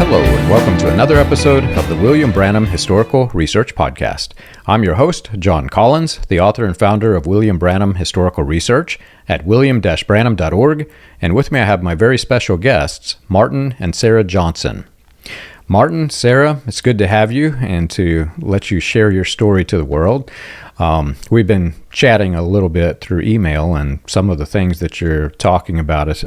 Hello, and welcome to another episode of the William Branham Historical Research Podcast. I'm your host, John Collins, the author and founder of William Branham Historical Research at william-branham.org, and with me I have my very special guests, Martin and Sarah Johnson. Martin, Sarah, it's good to have you and to let you share your story to the world. We've been chatting a little bit through email, and some of the things that you're talking about is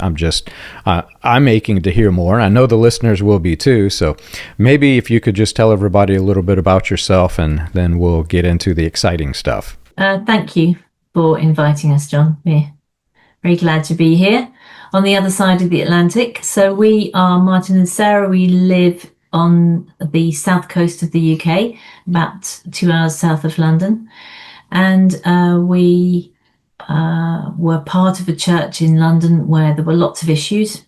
I'm aching to hear more. I know the listeners will be too. So maybe if you could just tell everybody a little bit about yourself, and then we'll get into the exciting stuff. Thank you for inviting us, John. We're very glad to be here on the other side of the Atlantic. So we are Martin and Sarah. We live on the south coast of the UK, about 2 hours south of London. And we were part of a church in London where there were lots of issues.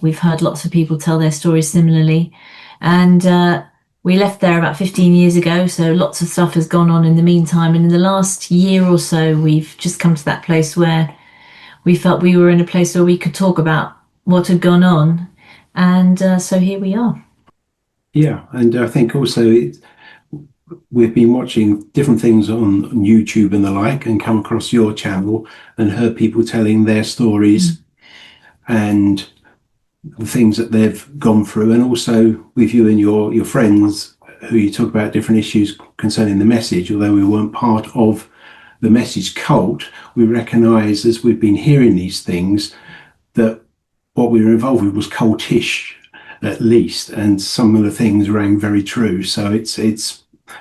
We've heard lots of people tell their stories similarly. And we left there about 15 years ago, so lots of stuff has gone on in the meantime. And in the last year or so, we've just come to that place where we felt we were in a place where we could talk about what had gone on. And so here we are. Yeah, and I think also we've been watching different things on YouTube and the like, and come across your channel and heard people telling their stories and the things that they've gone through, and also with you and your friends who you talk about different issues concerning the message. Although we weren't part of the message cult, we recognise as we've been hearing these things that what we were involved with was cultish at least, and some of the things rang very true. So it's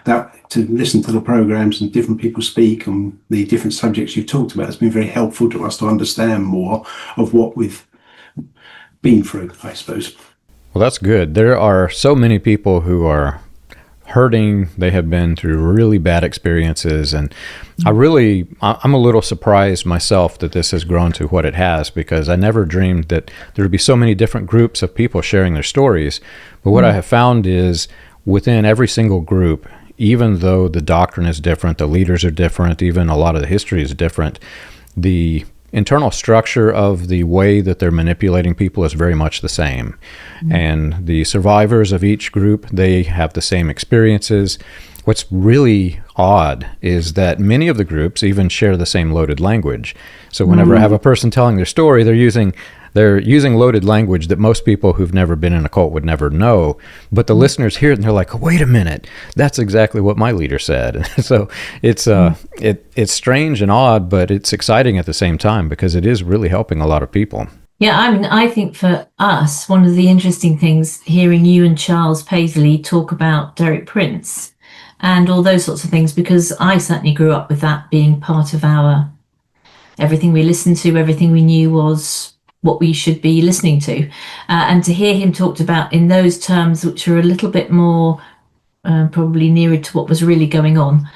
that to listen to the programs and different people speak on the different subjects you've talked about has been very helpful to us to understand more of what we've been through, I suppose. Well, that's good. There are so many people who are hurting. They have been through really bad experiences, and I'm a little surprised myself that this has grown to what it has, because I never dreamed that there would be so many different groups of people sharing their stories. But what I have found is within every single group, even though the doctrine is different, the leaders are different, even a lot of the history is different, the internal structure of the way that they're manipulating people is very much the same. And the survivors of each group, they have the same experiences. What's really odd is that many of the groups even share the same loaded language. So whenever I have a person telling their story, they're using loaded language that most people who've never been in a cult would never know. But the listeners hear it and they're like, oh, wait a minute, that's exactly what my leader said. So it's strange and odd, but it's exciting at the same time, because it is really helping a lot of people. Yeah, I mean, I think for us, one of the interesting things, hearing you and Charles Paisley talk about Derek Prince and all those sorts of things, because I certainly grew up with that being part of everything we listened to, everything we knew was what we should be listening to. And to hear him talked about in those terms, which are a little bit more probably nearer to what was really going on,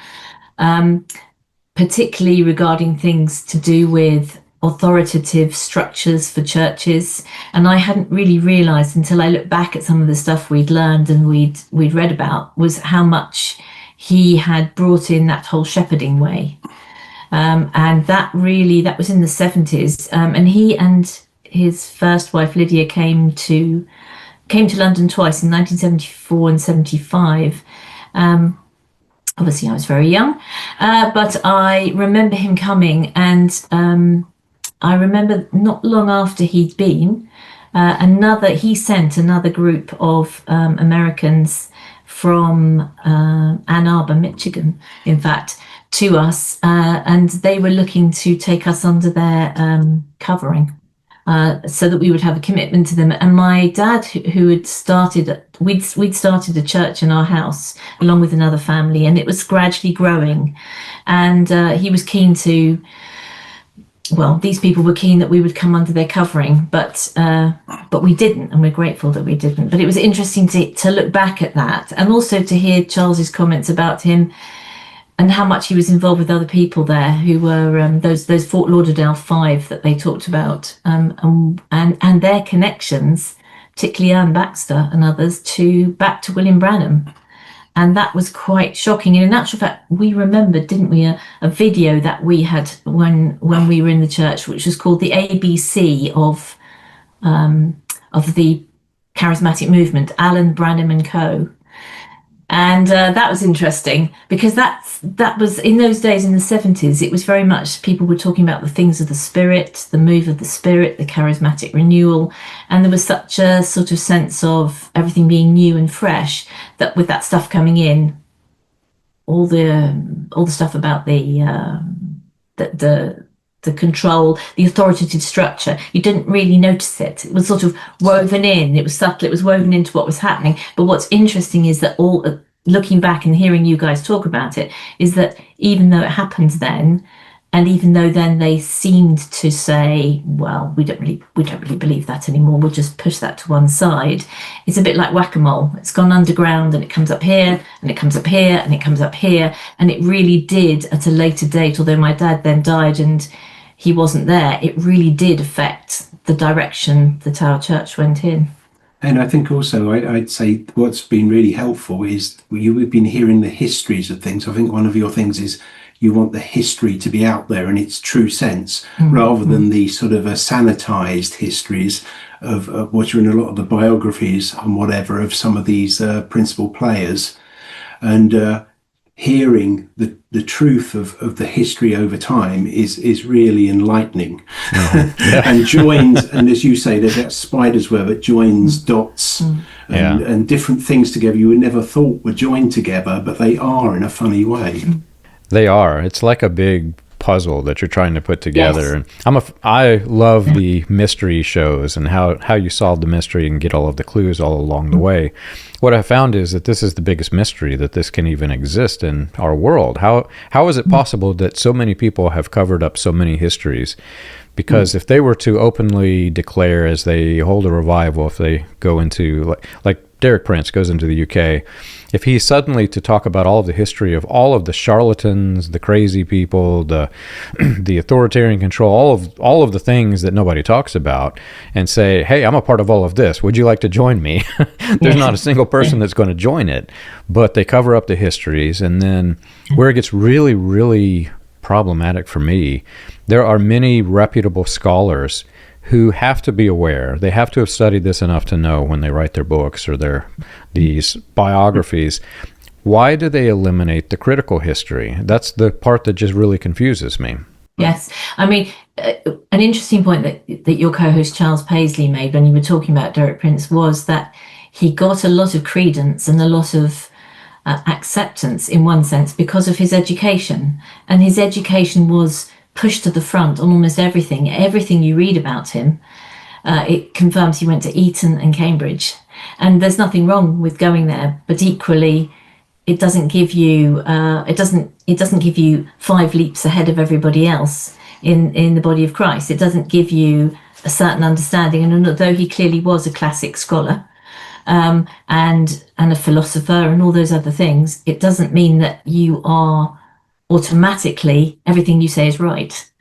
particularly regarding things to do with authoritative structures for churches. And I hadn't really realized until I looked back at some of the stuff we'd learned and we'd read about, was how much he had brought in that whole shepherding way. And that was in the 70s. And he and his first wife, Lydia, came to London twice, in 1974 and 75. Obviously, I was very young, but I remember him coming, and I remember not long after he'd been, he sent another group of Americans from Ann Arbor, Michigan, in fact, to us, and they were looking to take us under their covering, so that we would have a commitment to them. And my dad, who had we'd started a church in our house along with another family, and it was gradually growing, and he was keen to. Well, these people were keen that we would come under their covering, but we didn't, and we're grateful that we didn't. But it was interesting to look back at that, and also to hear Charles's comments about him and how much he was involved with other people there who were those Fort Lauderdale Five that they talked about, and their connections, particularly Ann Baxter and others, back to William Branham. And that was quite shocking. And in actual fact, we remembered, didn't we, a video that we had when we were in the church, which was called the ABC of the charismatic movement, Alan Branham and Co. And that was interesting because that was in those days in the 70s. It was very much people were talking about the things of the spirit, the move of the spirit, the charismatic renewal, and there was such a sort of sense of everything being new and fresh that with that stuff coming in, all the stuff about the control, the authoritative structure, you didn't really notice it. It was sort of woven in. It was subtle. It was woven into what was happening. But what's interesting is that looking back and hearing you guys talk about it, is that even though it happened then, and even though then they seemed to say, well, we don't really believe that anymore, we'll just push that to one side. It's a bit like whack-a-mole. It's gone underground and it comes up here and it comes up here and it comes up here. And it really did at a later date, although my dad then died and he wasn't there, it really did affect the direction that our church went in. And I think also I'd say what's been really helpful is we've been hearing the histories of things. I think one of your things is you want the history to be out there in its true sense, rather than the sort of sanitized histories of what are in a lot of the biographies and whatever of some of these principal players. And hearing the truth of the history over time is really enlightening. And joins, and as you say, there's that spider's web that joins dots and different things together you would never thought were joined together, but they are in a funny way. They are. It's like a big puzzle that you're trying to put together. Yes. And I love the mystery shows and how you solve the mystery and get all of the clues all along the way. What I found is that this is the biggest mystery, that this can even exist in our world. How is it possible that so many people have covered up so many histories? Because if they were to openly declare, as they hold a revival, if they go into, like Derek Prince goes into the UK, if he's suddenly to talk about all of the history of all of the charlatans, the crazy people, the authoritarian control, all of the things that nobody talks about, and say, hey, I'm a part of all of this, would you like to join me? There's not a single person that's going to join it, but they cover up the histories. And then where it gets really, really problematic for me, there are many reputable scholars who have to be aware. They have to have studied this enough to know when they write their books or these biographies, why do they eliminate the critical history? That's the part that just really confuses me. Yes. I mean, an interesting point that your co-host Charles Paisley made when you were talking about Derek Prince was that he got a lot of credence and a lot of acceptance in one sense because of his education. And his education was pushed to the front on almost everything. Everything you read about him, it confirms he went to Eton and Cambridge. And there's nothing wrong with going there, but equally, it doesn't give you it doesn't give you 5 leaps ahead of everybody else in the body of Christ. It doesn't give you a certain understanding. And although he clearly was a classic scholar and a philosopher and all those other things, it doesn't mean that you are automatically everything you say is right.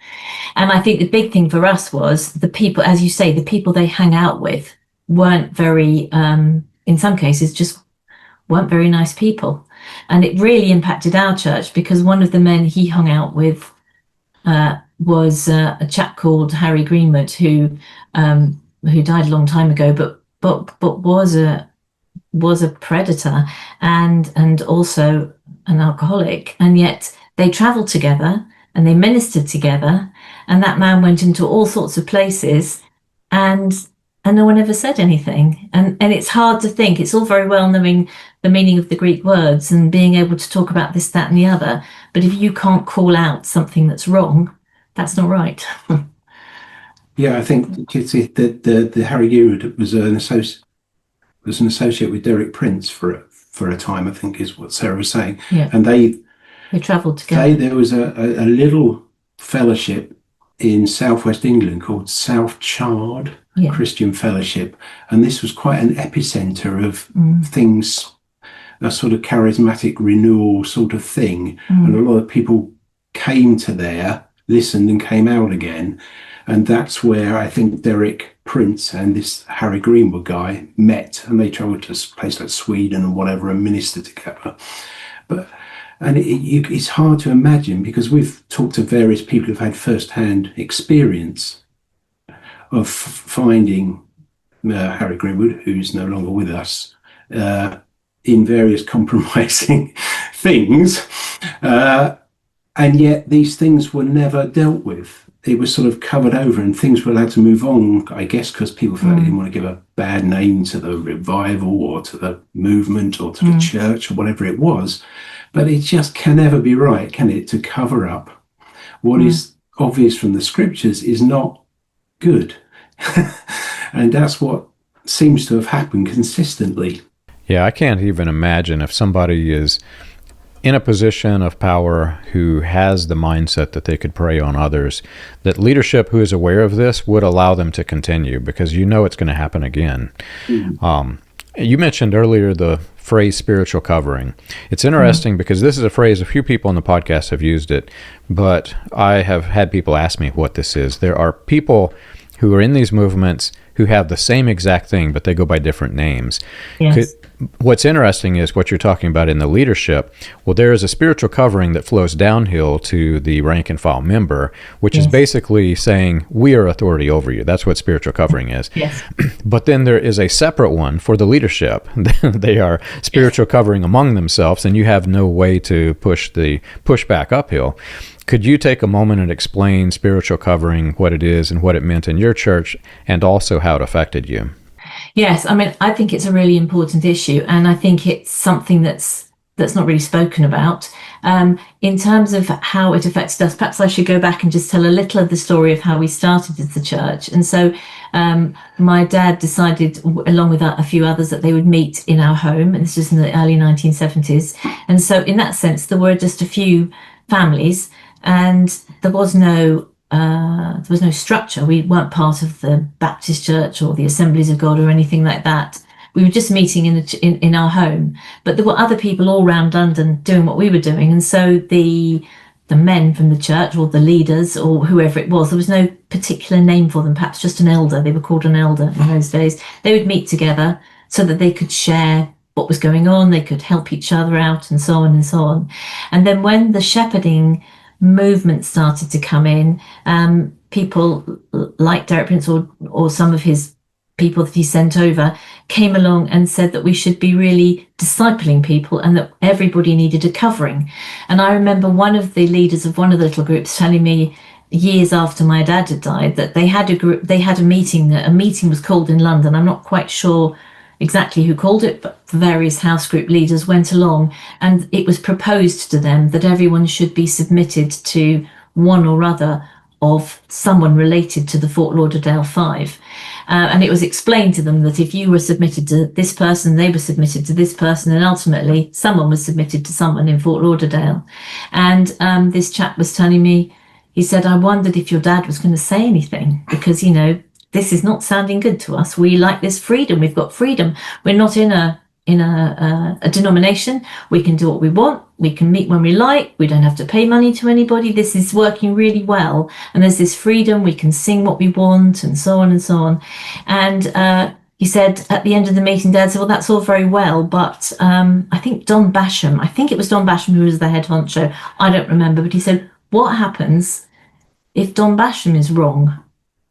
And I think the big thing for us was the people, as you say, the people they hang out with weren't very, in some cases, just weren't very nice people. And it really impacted our church because one of the men he hung out with was a chap called Harry Greenwood, who died a long time ago, but was a predator and also an alcoholic, and yet they traveled together and they ministered together, and that man went into all sorts of places and no one ever said anything. And it's hard to think. It's all very well knowing the meaning of the Greek words and being able to talk about this, that, and the other. But if you can't call out something that's wrong, that's not right. Yeah, I think the Harry Greenwood was an associate with Derek Prince for a time, I think is what Sarah was saying. Yeah. And they travelled together. There was a little fellowship in southwest England called South Chard Christian Fellowship, and this was quite an epicenter of things, a sort of charismatic renewal sort of thing, and a lot of people came to there, listened and came out again, and that's where I think Derek Prince and this Harry Greenwood guy met, and they travelled to a place like Sweden and whatever and ministered together. And it's hard to imagine because we've talked to various people who've had first-hand experience of finding Harry Greenwood, who's no longer with us, in various compromising things. And yet these things were never dealt with. It was sort of covered over and things were allowed to move on, I guess, because people felt they didn't want to give a bad name to the revival or to the movement or to the church or whatever it was. But it just can never be right, can it, to cover up what is obvious from the scriptures is not good. And that's what seems to have happened consistently. Yeah, I can't even imagine if somebody is in a position of power who has the mindset that they could prey on others, that leadership who is aware of this would allow them to continue, because you know it's going to happen again. You mentioned earlier the phrase spiritual covering. It's interesting because this is a phrase, a few people on the podcast have used it, but I have had people ask me what this is. There are people who are in these movements who have the same exact thing, but they go by different names. Yes. What's interesting is what you're talking about in the leadership. Well, there is a spiritual covering that flows downhill to the rank and file member, which is basically saying, we are authority over you. That's what spiritual covering is. Yes. But then there is a separate one for the leadership. They are spiritual covering among themselves, and you have no way to push back uphill. Could you take a moment and explain spiritual covering, what it is and what it meant in your church, and also how it affected you? Yes, I mean, I think it's a really important issue, and I think it's something that's not really spoken about. In terms of how it affected us, perhaps I should go back and just tell a little of the story of how we started as the church. And so my dad decided, along with a few others, that they would meet in our home, and this was in the early 1970s. And so in that sense, there were just a few families, and there was no structure. We weren't part of the Baptist Church or the Assemblies of God or anything like that. We were just meeting in our home, but there were other people all around London doing what we were doing. And so the men from the church, or the leaders, or whoever it was, there was no particular name for them, perhaps just an elder. They were called an elder in those days. They would meet together so that they could share what was going on. They could help each other out, and so on and so on. And then when the shepherding movement started to come in, people like Derek Prince or some of his people that he sent over came along and said that we should be really discipling people and that everybody needed a covering. And I remember one of the leaders of one of the little groups telling me years after my dad had died that they had a meeting. A meeting was called in London. I'm not quite sure exactly who called it, but various house group leaders went along, and it was proposed to them that everyone should be submitted to one or other of someone related to the Fort Lauderdale Five. And it was explained to them that if you were submitted to this person, they were submitted to this person, and ultimately someone was submitted to someone in Fort Lauderdale. And this chap was telling me, he said, I wondered if your dad was going to say anything, because, this is not sounding good to us. We like this freedom. We've got freedom. We're not in a denomination. We can do what we want. We can meet when we like. We don't have to pay money to anybody. This is working really well. And there's this freedom. We can sing what we want, and so on and so on. And he said at the end of the meeting, Dad said, well, that's all very well, but I think it was Don Basham who was the head honcho. I don't remember, but he said, what happens if Don Basham is wrong?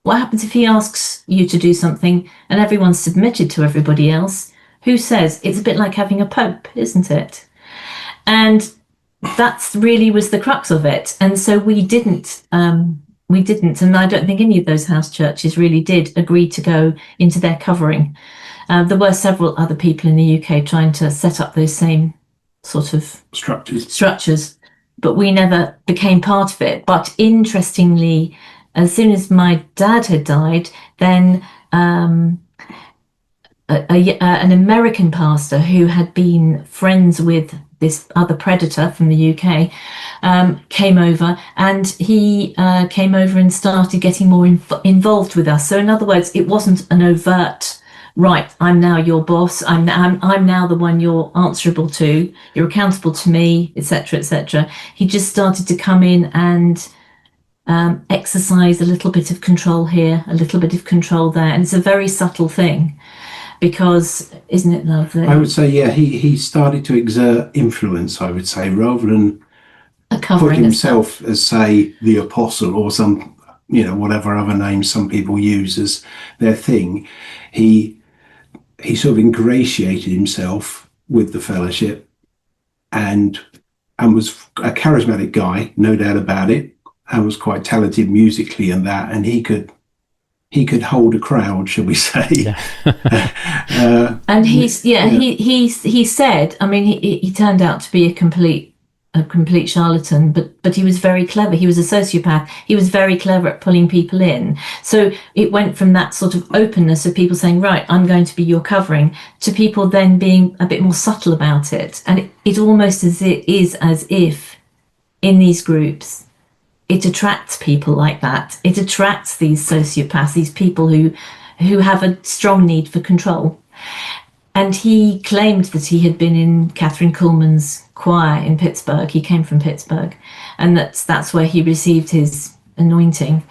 What happens if he asks you to do something and everyone's submitted to everybody else? Who says? It's a bit like having a pope, isn't it? And that's really was the crux of it. And so we didn't, and I don't think any of those house churches really did agree to go into their covering. There were several other people in the UK trying to set up those same sort of structures, but we never became part of it. But interestingly, as soon as my dad had died, then an American pastor who had been friends with this other predator from the UK came over, and he came over and started getting more involved with us. So in other words, it wasn't an overt, right, I'm now your boss, I'm now the one you're answerable to, you're accountable to me, etc., etc. He just started to come in and exercise a little bit of control here, a little bit of control there. And it's a very subtle thing, because, isn't it lovely? I would say, yeah, he started to exert influence, I would say, rather than put himself as, say, the apostle or some whatever other names some people use as their thing, he sort of ingratiated himself with the fellowship, and was a charismatic guy, no doubt about it, and was quite talented musically and that, and he could hold a crowd, shall we say? Yeah. And he said, I mean, he turned out to be a complete charlatan, but he was very clever. He was a sociopath. He was very clever at pulling people in. So it went from that sort of openness of people saying, right, I'm going to be your covering, to people then being a bit more subtle about it. And it almost is as if in these groups, it attracts people like that. It attracts these sociopaths, these people who have a strong need for control. And he claimed that he had been in Catherine Kuhlman's choir in Pittsburgh. He came from Pittsburgh, and that's where he received his anointing.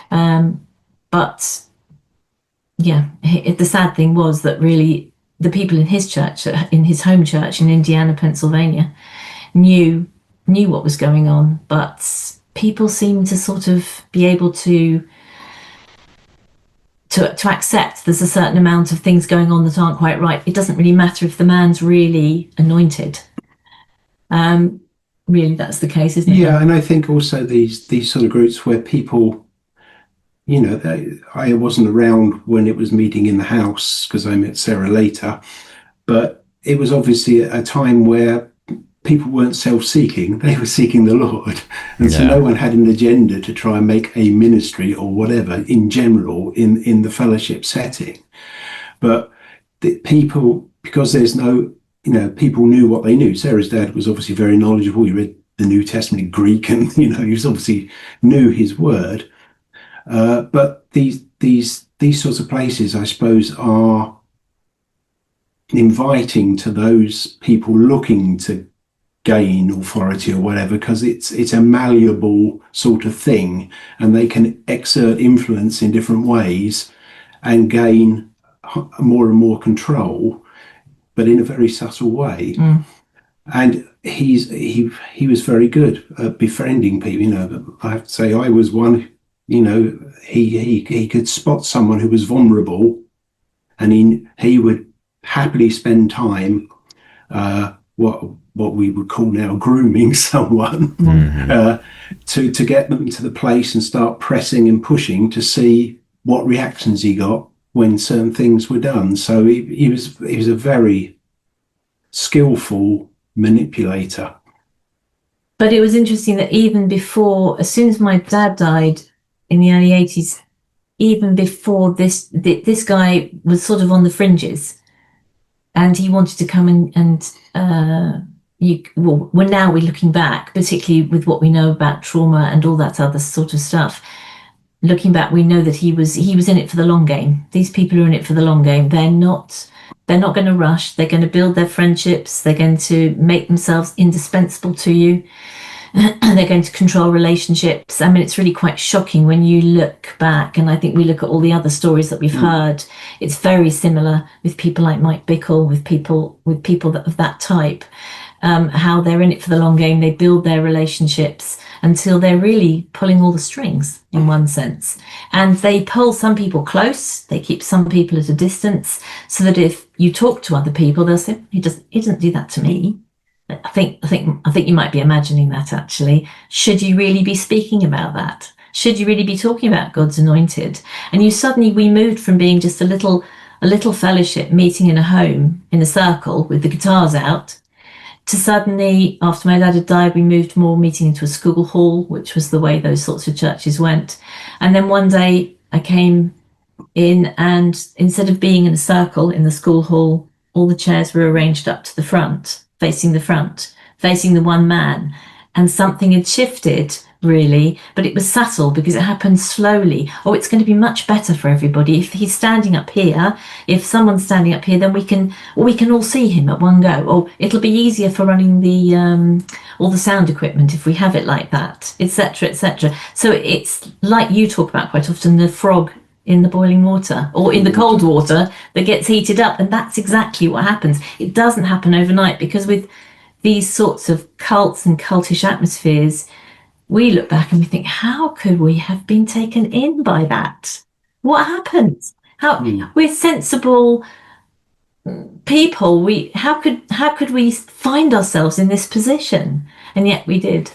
But yeah, the sad thing was that really the people in his church, in his home church in Indiana, Pennsylvania, knew what was going on, but people seem to sort of be able to accept there's a certain amount of things going on that aren't quite right. It doesn't really matter if the man's really anointed. Really, that's the case, isn't it? Yeah, and I think also these sort of groups where people, I wasn't around when it was meeting in the house because I met Sarah later, but it was obviously a time where people weren't self-seeking, they were seeking the Lord. And so no one had an agenda to try and make a ministry or whatever in general in the fellowship setting. But the people, because there's no, people knew what they knew. Sarah's dad was obviously very knowledgeable. He read the New Testament in Greek, and, he was obviously knew his word. But these sorts of places, I suppose, are inviting to those people looking to gain authority or whatever, because it's a malleable sort of thing, and they can exert influence in different ways and gain more and more control, but in a very subtle way. And he was very good at befriending people. I have to say, I was one. He could spot someone who was vulnerable, and he would happily spend time what we would call now grooming someone, to get them to the place and start pressing and pushing to see what reactions he got when certain things were done. So he was a very skillful manipulator. But it was interesting that even before, as soon as my dad died in the early 80s, even before this guy was sort of on the fringes, and he wanted to come now we're looking back, particularly with what we know about trauma and all that other sort of stuff. Looking back, we know that he was in it for the long game. These people are in it for the long game. They're not going to rush. They're going to build their friendships. They're going to make themselves indispensable to you. They're going to control relationships. I mean, it's really quite shocking when you look back, and I think we look at all the other stories that we've heard. It's very similar with people like Mike Bickle, with people of that type. How they're in it for the long game. They build their relationships until they're really pulling all the strings, in one sense. And they pull some people close. They keep some people at a distance, so that if you talk to other people, they'll say, he doesn't do that to me. I think you might be imagining that, actually. Should you really be speaking about that? Should you really be talking about God's anointed? And we moved from being just a little fellowship meeting in a home in a circle with the guitars out, to suddenly, after my dad had died, we moved more meeting into a school hall, which was the way those sorts of churches went. And then one day I came in, and instead of being in a circle in the school hall, all the chairs were arranged up to the front, facing the one man. And something had shifted, really, but it was subtle because it happened slowly. Oh, it's going to be much better for everybody if he's standing up here. If someone's standing up here, then we can all see him at one go. Or it'll be easier for running the all the sound equipment if we have it like that, etc., etc. So it's like you talk about quite often, the frog in the boiling water or in the cold water that gets heated up, and that's exactly what happens. It doesn't happen overnight, because with these sorts of cults and cultish atmospheres, we look back and we think, how could we have been taken in by that? What happened? How we're sensible people. How could we find ourselves in this position? And yet we did.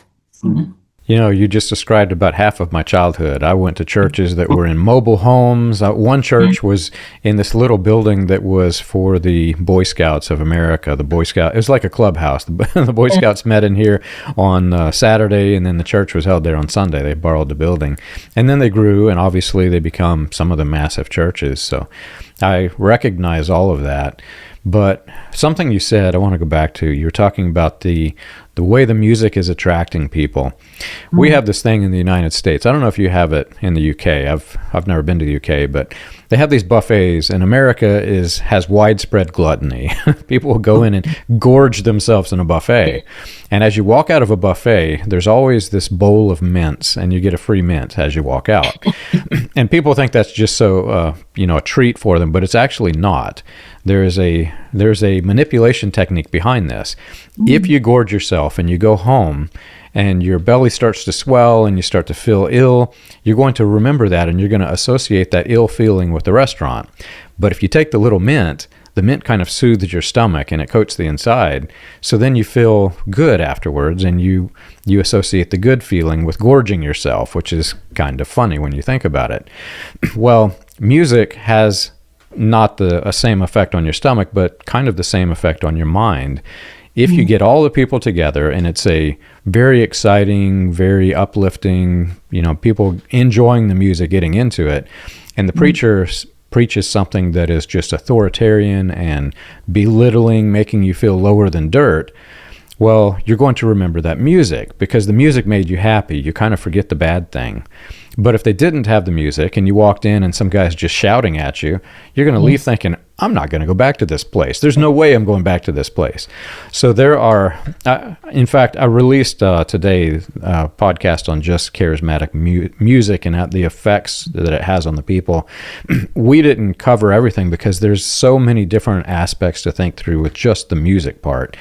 You know, you just described about half of my childhood. I went to churches that were in mobile homes. One church was in this little building that was for the Boy Scouts of America. The Boy Scout, it was like a clubhouse. The Boy Scouts met in here on Saturday, and then the church was held there on Sunday. They borrowed the building. And then they grew, and obviously they become some of the massive churches. So I recognize all of that. But something you said, I want to go back to. You were talking about the way the music is attracting people. We have this thing in the United States. I don't know if you have it in the UK. I've never been to the UK, but they have these buffets, and America has widespread gluttony. People will go in and gorge themselves in a buffet. And as you walk out of a buffet, there's always this bowl of mints, and you get a free mint as you walk out. And people think that's just so a treat for them, but it's actually not. There's a manipulation technique behind this. If you gorge yourself and you go home and your belly starts to swell and you start to feel ill, you're going to remember that and you're going to associate that ill feeling with the restaurant. But if you take the little mint, the mint kind of soothes your stomach and it coats the inside. So then you feel good afterwards, and you associate the good feeling with gorging yourself, which is kind of funny when you think about it. Well, music has not the same effect on your stomach, but kind of the same effect on your mind. If you get all the people together and it's a very exciting, very uplifting, people enjoying the music, getting into it, and the preacher preaches something that is just authoritarian and belittling, making you feel lower than dirt, well, you're going to remember that music because the music made you happy. You kind of forget the bad thing. But if they didn't have the music and you walked in and some guy's just shouting at you, you're going to leave thinking, I'm not going to go back to this place. There's no way I'm going back to this place. So there are, in fact, I released today a podcast on just charismatic music and the effects that it has on the people. We didn't cover everything because there's so many different aspects to think through with just the music part.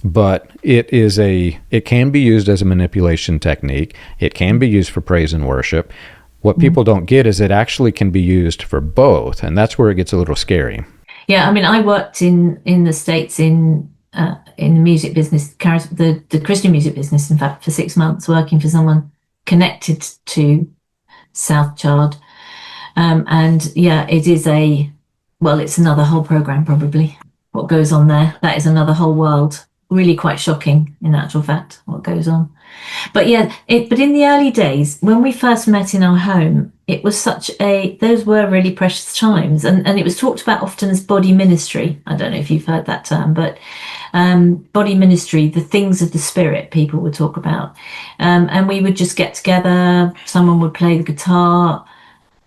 But it can be used as a manipulation technique. It can be used for praise and worship. What people don't get is it actually can be used for both, and that's where it gets a little scary. Yeah, I mean, I worked in the States in the music business, the Christian music business, in fact, for 6 months, working for someone connected to South Chard. And yeah, it's another whole program, probably, what goes on there. That is another whole world. Really quite shocking, in actual fact, what goes on. But yeah, but in the early days, when we first met in our home, it was those were really precious times. And it was talked about often as body ministry. I don't know if you've heard that term, but body ministry, the things of the spirit, people would talk about. And we would just get together, someone would play the guitar,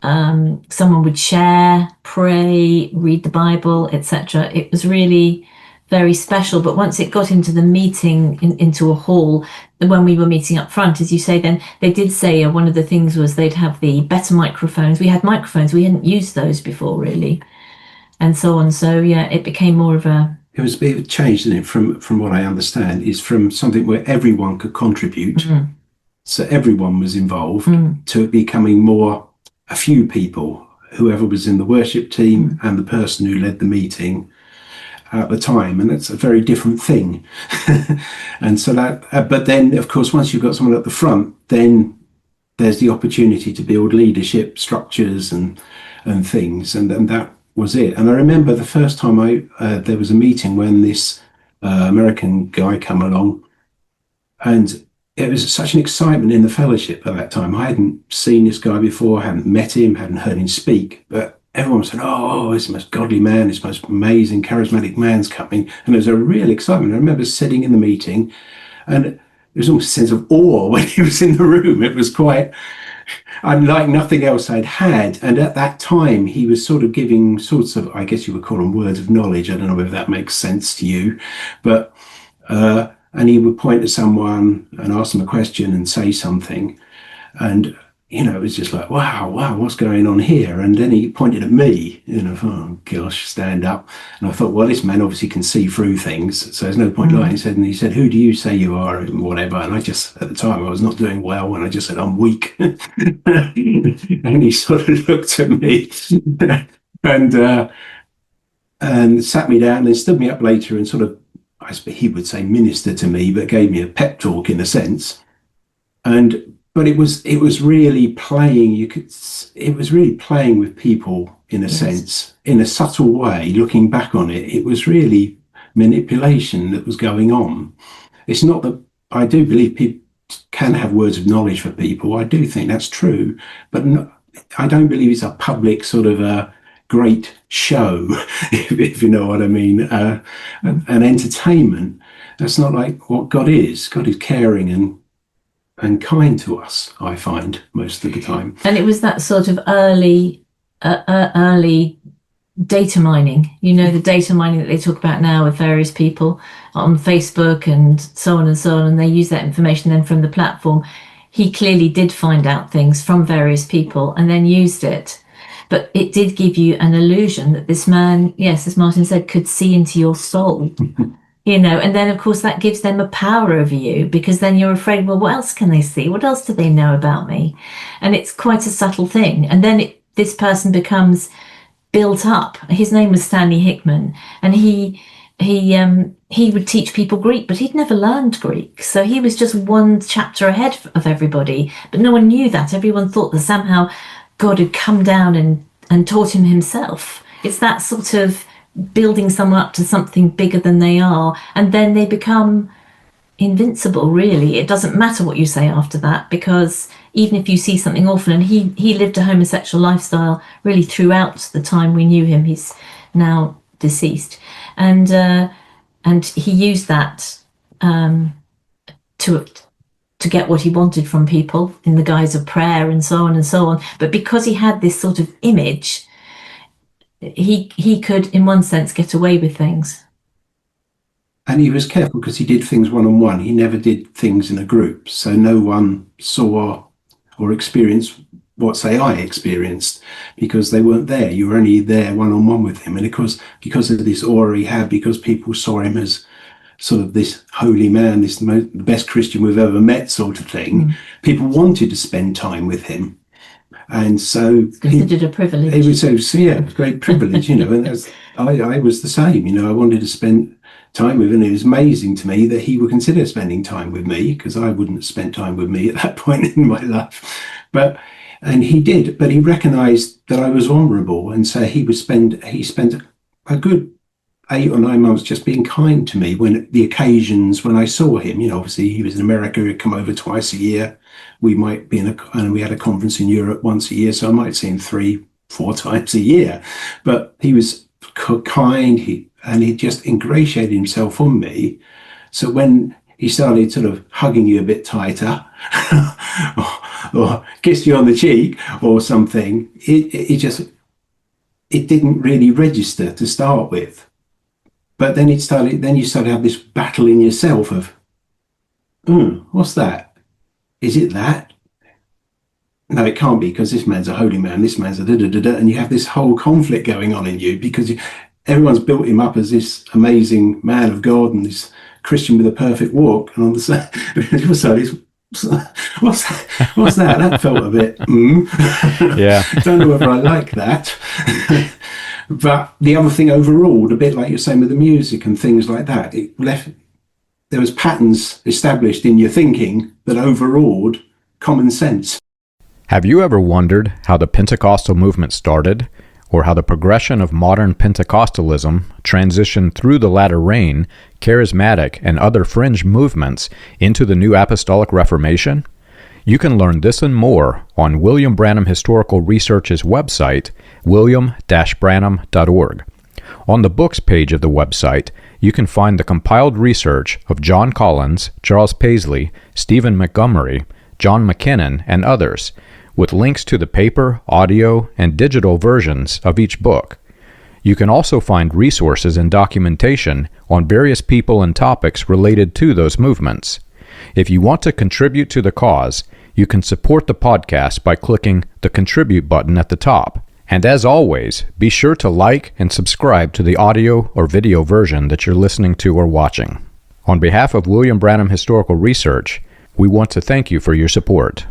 someone would share, pray, read the Bible, etc. It was really very special. But once it got into the meeting, into a hall, when we were meeting up front, as you say, then they did say one of the things was they'd have the better microphones. We had microphones, we hadn't used those before really, and so on. So yeah, it became more of a... It was a bit of a change, isn't it, from what I understand, is from something where everyone could contribute, so everyone was involved, to it becoming more a few people, whoever was in the worship team and the person who led the meeting at the time, and it's a very different thing. And so that, but then of course, once you've got someone at the front, then there's the opportunity to build leadership structures and things, and that was it. And I remember the first time there was a meeting when this American guy came along, and it was such an excitement in the fellowship at that time. I hadn't seen this guy before, hadn't met him, hadn't heard him speak, but everyone said, oh, it's the most godly man, it's the most amazing, charismatic man's coming. And there was a real excitement. I remember sitting in the meeting, and there was almost a sense of awe when he was in the room. It was quite unlike nothing else I'd had. And at that time, he was sort of giving sorts of, I guess you would call them words of knowledge. I don't know whether that makes sense to you, but, and he would point to someone and ask them a question and say something. And it was just like, wow, what's going on here? And then he pointed at me, oh gosh, stand up. And I thought, well, this man obviously can see through things, so there's no point lying. And he said, who do you say you are, and whatever. And I just, at the time, I was not doing well, and I just said, I'm weak. And he sort of looked at me and sat me down and stood me up later and sort of, he would say minister to me, but gave me a pep talk in a sense. But it was really playing. It was really playing with people in a sense, in a subtle way. Looking back on it, it was really manipulation that was going on. It's not that I do believe people can have words of knowledge for people. I do think that's true, but I don't believe it's a public sort of a great show, if you know what I mean, an entertainment. That's not like what God is. God is caring and kind to us, I find, most of the time. And it was that sort of early data mining, the data mining that they talk about now with various people on Facebook and so on, and they use that information then from the platform. He clearly did find out things from various people and then used it. But it did give you an illusion that this man, yes, as Martin said, could see into your soul. And then, of course, that gives them a power over you, because then you're afraid, well, what else can they see? What else do they know about me? And it's quite a subtle thing. And then this person becomes built up. His name was Stanley Hickman, and he would teach people Greek, but he'd never learned Greek. So he was just one chapter ahead of everybody. But no one knew that. Everyone thought that somehow God had come down and taught him himself. It's that sort of building someone up to something bigger than they are, and then they become invincible, really. It doesn't matter what you say after that, because even if you see something awful, and he lived a homosexual lifestyle really throughout the time we knew him. He's now deceased, and he used that to get what he wanted from people in the guise of prayer and so on and so on. But because he had this sort of image, he could, in one sense, get away with things. And he was careful because he did things one-on-one. He never did things in a group. So no one saw or experienced what, say, I experienced, because they weren't there. You were only there one-on-one with him. And of course, because of this aura he had, because people saw him as sort of this holy man, the best Christian we've ever met sort of thing, people wanted to spend time with him. And so considered a privilege. It was a great privilege, and I was the same, I wanted to spend time with him. And it was amazing to me that he would consider spending time with me, because I wouldn't have spent time with me at that point in my life. And he did, but he recognized that I was vulnerable. And so he spent a good 8 or 9 months just being kind to me when the occasions when I saw him. Obviously he was in America, he'd come over twice a year. We might be and we had a conference in Europe once a year, so I might see him 3-4 times a year. But he was kind, he just ingratiated himself on me. So when he started sort of hugging you a bit tighter or kissed you on the cheek or something, it didn't really register to start with. But then you started to have this battle in yourself of, what's that? Is it that? No, it can't be, because this man's a holy man, this man's a da-da-da-da, and you have this whole conflict going on in you, because everyone's built him up as this amazing man of God and this Christian with a perfect walk, and on the side, what's that? That felt a bit, Yeah. Don't know whether I like that. But the other thing overall, a bit like you're saying with the music and things like that, there was patterns established in your thinking that overawed common sense. Have you ever wondered how the Pentecostal movement started, or how the progression of modern Pentecostalism transitioned through the latter rain, Charismatic, and other fringe movements into the New Apostolic Reformation? You can learn this and more on William Branham Historical Research's website, william-branham.org. On the books page of the website, you can find the compiled research of John Collins, Charles Paisley, Stephen Montgomery, John McKinnon, and others, with links to the paper, audio, and digital versions of each book. You can also find resources and documentation on various people and topics related to those movements. If you want to contribute to the cause, you can support the podcast by clicking the contribute button at the top. And as always, be sure to like and subscribe to the audio or video version that you're listening to or watching. On behalf of William Branham Historical Research, we want to thank you for your support.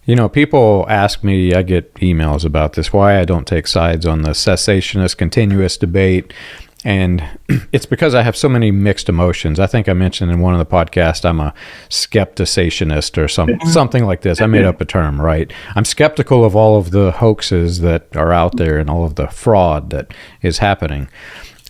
You know, people ask me, I get emails about this, why I don't take sides on the cessationist continuous debate. And it's because I have so many mixed emotions. I think I mentioned in one of the podcasts, I'm a skepticationist or something like this. I made up a term, right? I'm skeptical of all of the hoaxes that are out there and all of the fraud that is happening.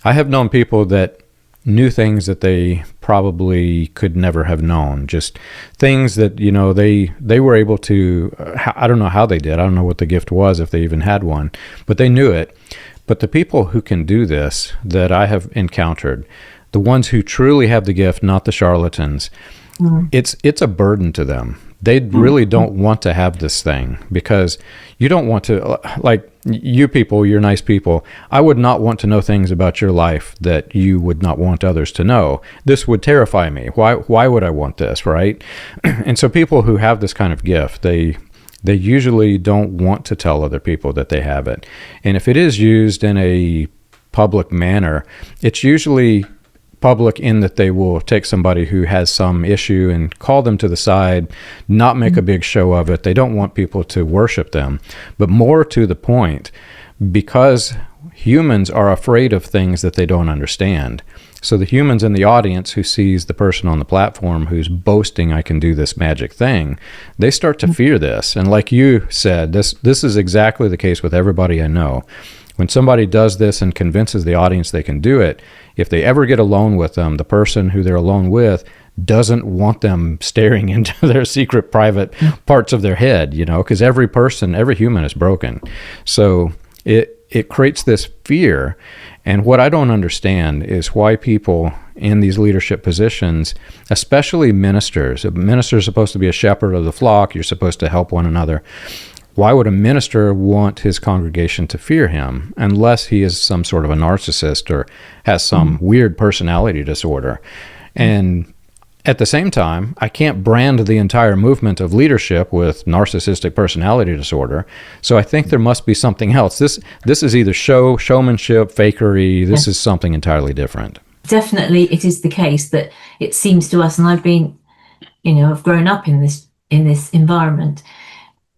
I have known people that knew things that they probably could never have known, just things that, you know, they were able to, I don't know how they did. I don't know what the gift was, if they even had one, but they knew it. But the people who can do this that I have encountered, the ones who truly have the gift, not the charlatans, it's a burden to them. They really don't want to have this thing, because you don't want to, like you people, you're nice people. I would not want to know things about your life that you would not want others to know. This would terrify me. Why would I want this, right? And so people who have this kind of gift, they usually don't want to tell other people that they have it. And if it is used in a public manner, it's usually public in that they will take somebody who has some issue and call them to the side, not make a big show of it. They don't want people to worship them. But more to the point, because humans are afraid of things that they don't understand. So the humans in the audience who sees the person on the platform who's boasting, I can do this magic thing, they start to fear this. And like you said, this is exactly the case with everybody I know. When somebody does this and convinces the audience they can do it, if they ever get alone with them, the person who they're alone with doesn't want them staring into their secret private parts of their head, you know, because every human is broken. So it creates this fear. And what I don't understand is why people in these leadership positions, especially ministers, a minister is supposed to be a shepherd of the flock, you're supposed to help one another. Why would a minister want his congregation to fear him unless he is some sort of a narcissist or has some weird personality disorder? And at the same time, I can't brand the entire movement of leadership with narcissistic personality disorder. So I think there must be something else. This is either showmanship, fakery. This is something entirely different. Definitely, it is the case that it seems to us, and I've been, I've grown up in this environment,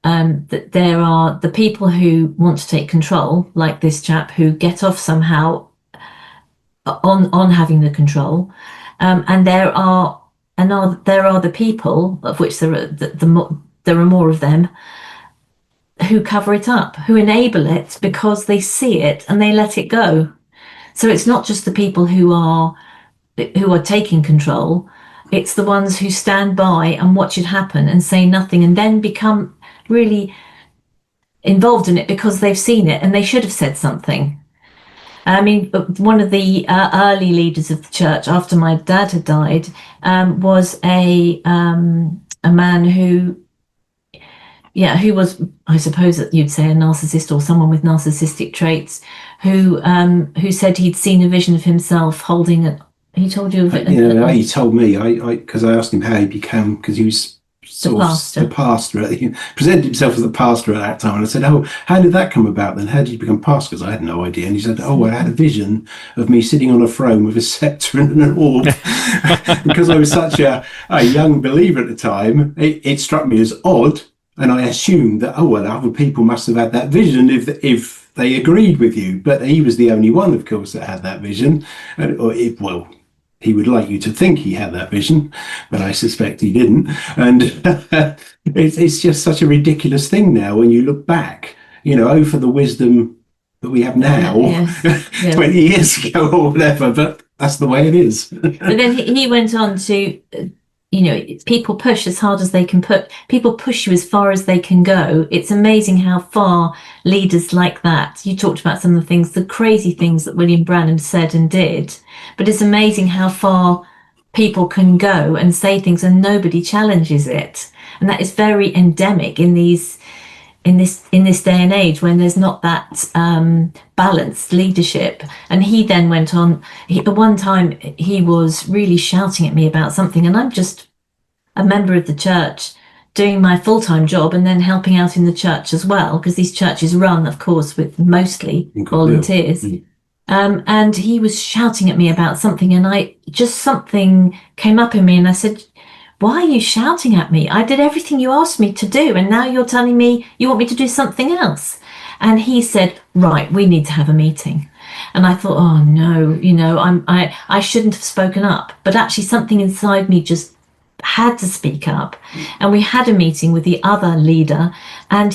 that there are the people who want to take control, like this chap, who get off somehow on having the control, and there are the people, of which there are more of them, who cover it up, who enable it because they see it and they let it go. So it's not just the people who are taking control, it's the ones who stand by and watch it happen and say nothing, and then become really involved in it because they've seen it and they should have said something. I mean, one of the early leaders of the church after my dad had died was a man who was, I suppose that you'd say, a narcissist or someone with narcissistic traits, who said he'd seen a vision of himself holding it. He told you of it. He told me, because I asked him how he became, because he was the pastor. He presented himself as the pastor at that time, and I said, "Oh, how did that come about then? How did you become pastor?" Because I had no idea. And he said, "Oh, I had a vision of me sitting on a throne with a scepter and an orb." Because I was such a young believer at the time, it struck me as odd, and I assumed that other people must have had that vision if they agreed with you. But he was the only one, of course, that had that vision, he would like you to think he had that vision, but I suspect he didn't. And it's just such a ridiculous thing now when you look back, for the wisdom that we have now, 20 years ago or whatever, but that's the way it is. But then he went on to, people push as hard as they can people push you as far as they can go. It's amazing how far leaders like that, you talked about some of the crazy things that William Branham said and did, but it's amazing how far people can go and say things and nobody challenges it. And that is very endemic in this day and age when there's not that balanced leadership. And he then went on, one time he was really shouting at me about something, and I'm just a member of the church doing my full-time job and then helping out in the church as well, because these churches run, of course, with mostly volunteers. And he was shouting at me about something, and something came up in me, and I said, why are you shouting at me? I did everything you asked me to do, and now you're telling me you want me to do something else. And he said, right, we need to have a meeting. And I thought, oh no, I shouldn't have spoken up. But actually something inside me just had to speak up. And we had a meeting with the other leader, and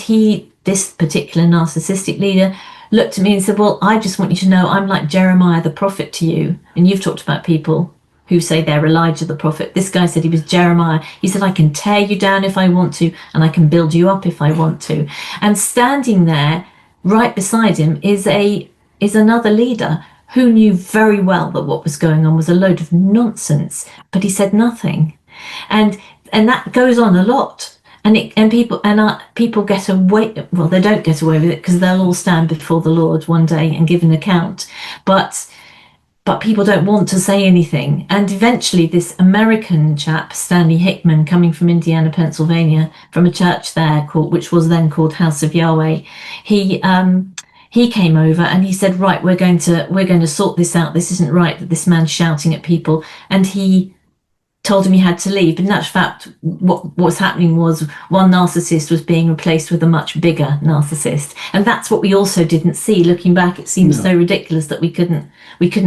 this particular narcissistic leader, looked at me and said, well, I just want you to know I'm like Jeremiah the prophet to you. And you've talked about people who say they're Elijah the prophet. This guy said he was Jeremiah. He said, I can tear you down if I want to, and I can build you up if I want to. And standing there right beside him is another leader who knew very well that what was going on was a load of nonsense, but he said nothing. And that goes on a lot. And people get away. Well, they don't get away with it because they'll all stand before the Lord one day and give an account. But people don't want to say anything. And eventually, this American chap, Stanley Hickman, coming from Indiana, Pennsylvania, from a church there which was then called House of Yahweh, he came over and he said, right, we're going to sort this out. This isn't right that this man's shouting at people. And he told him he had to leave. But in actual fact, what was happening was one narcissist was being replaced with a much bigger narcissist. And that's what we also didn't see. Looking back, it seems so ridiculous that we couldn't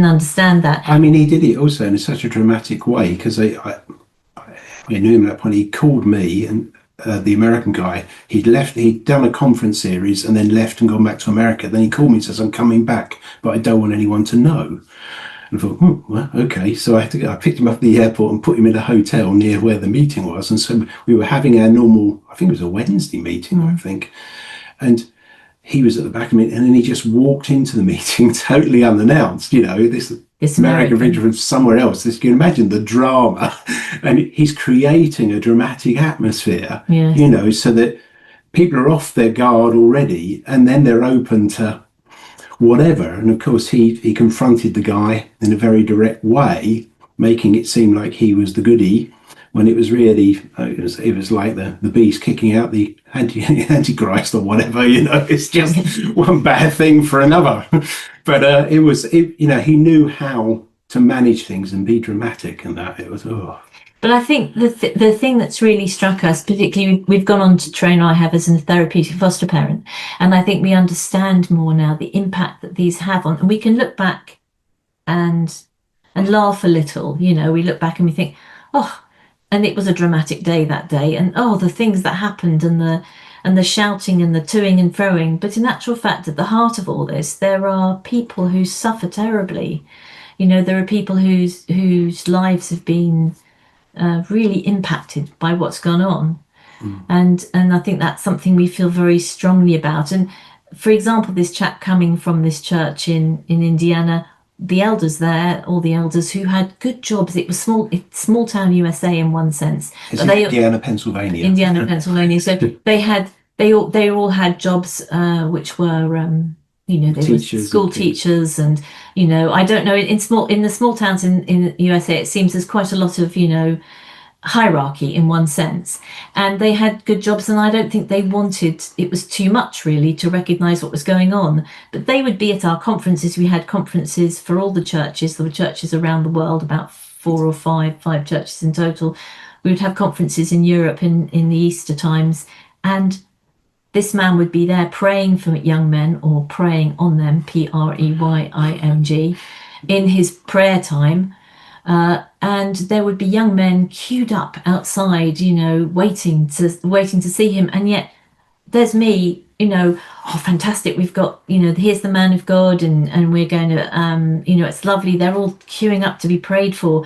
understand that. I mean, he did it also in such a dramatic way, because I knew him at that point. He called me, and the American guy, he'd done a conference series and then left and gone back to America. Then he called me and says, I'm coming back, but I don't want anyone to know. And I thought, well, okay. So I picked him up at the airport and put him in a hotel near where the meeting was. And so we were having our normal, I think it was a Wednesday meeting, And he was at the back of me, and then he just walked into the meeting totally unannounced. This American visitor from somewhere else. You can imagine the drama. And he's creating a dramatic atmosphere, so that people are off their guard already, and then they're open to whatever. And of course he confronted the guy in a very direct way, making it seem like he was the goody, when it was really it was like the beast kicking out the antichrist or whatever. It's just one bad thing for another. But he knew how to manage things and be dramatic, and that it was But I think the thing that's really struck us, particularly, we've gone on to train I have as a therapeutic foster parent, and I think we understand more now the impact that these have on, and we can look back and laugh a little. We look back and we think, and it was a dramatic day that day, and the things that happened, and the shouting and the toing and froing. But in actual fact, at the heart of all this, there are people who suffer terribly. There are people whose lives have been really impacted by what's gone on. And I think that's something we feel very strongly about. And for example, this chap coming from this church in Indiana, the elders there, all the elders who had good jobs, it was small town USA in one sense. It's Indiana, Pennsylvania. So they all had jobs which were they were school teachers, and I don't know, in the small towns in USA, it seems there's quite a lot of hierarchy in one sense, and they had good jobs, and I don't think they wanted, it was too much really to recognize what was going on, but they would be at our conferences. We had conferences for all the churches. There were churches around the world, about four or five churches in total. We would have conferences in Europe in the Easter times, and this man would be there praying for young men, or praying on them, preying, in his prayer time. And there would be young men queued up outside, waiting to see him. And yet there's me, fantastic. We've got, here's the man of God, and we're going to, it's lovely. They're all queuing up to be prayed for.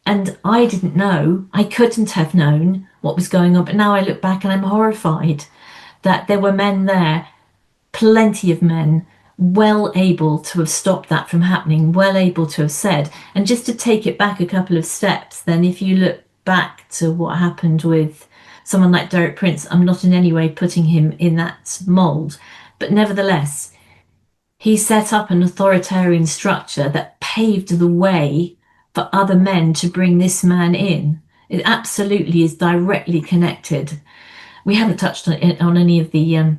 And I didn't know, I couldn't have known what was going on. But now I look back and I'm horrified that there were men there, plenty of men, well able to have stopped that from happening, well able to have said. And just to take it back a couple of steps, then if you look back to what happened with someone like Derek Prince, I'm not in any way putting him in that mould, but nevertheless, he set up an authoritarian structure that paved the way for other men to bring this man in. It absolutely is directly connected. we haven't touched on any of the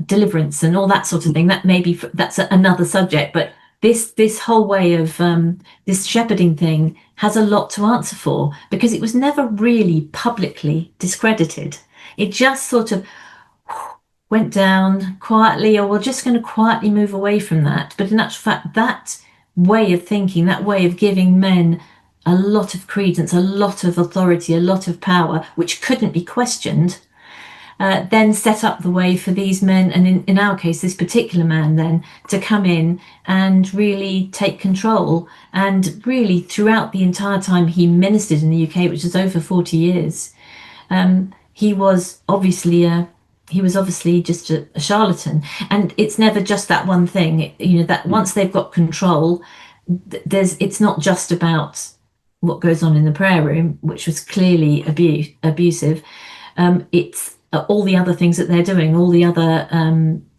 deliverance and all that sort of thing. That that's another subject, but this whole way of this shepherding thing has a lot to answer for, because it was never really publicly discredited. It just sort of went down quietly, or we're just going to quietly move away from that. But in actual fact, that way of thinking, that way of giving men a lot of credence, a lot of authority, a lot of power, which couldn't be questioned, then set up the way for these men, and in our case, this particular man, then to come in and really take control. And really, throughout the entire time he ministered in the UK, which is over 40 years, he was obviously just a charlatan. And it's never just that one thing, that once they've got control, it's not just about what goes on in the prayer room, which was clearly abusive. It's all the other things that they're doing, all the other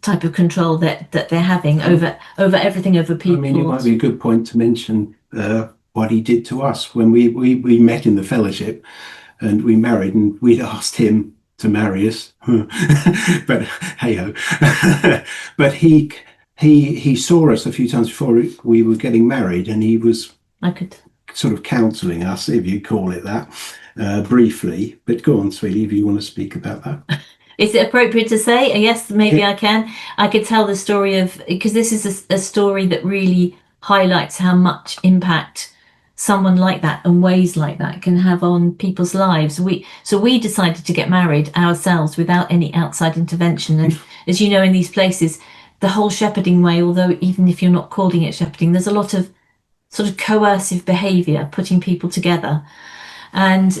type of control that they're having over everything, over people. I mean, it might be a good point to mention what he did to us when we met in the fellowship and we married, and we'd asked him to marry us, but hey ho. But he saw us a few times before we were getting married, and he was sort of counselling us, if you call it that. Briefly, but go on, sweetie, if you want to speak about that. Is it appropriate to say? Yes, maybe I can. I could tell the story of, because this is a story that really highlights how much impact someone like that and ways like that can have on people's lives. So we decided to get married ourselves without any outside intervention. And as you know, in these places, the whole shepherding way, although even if you're not calling it shepherding, there's a lot of sort of coercive behaviour, putting people together. And,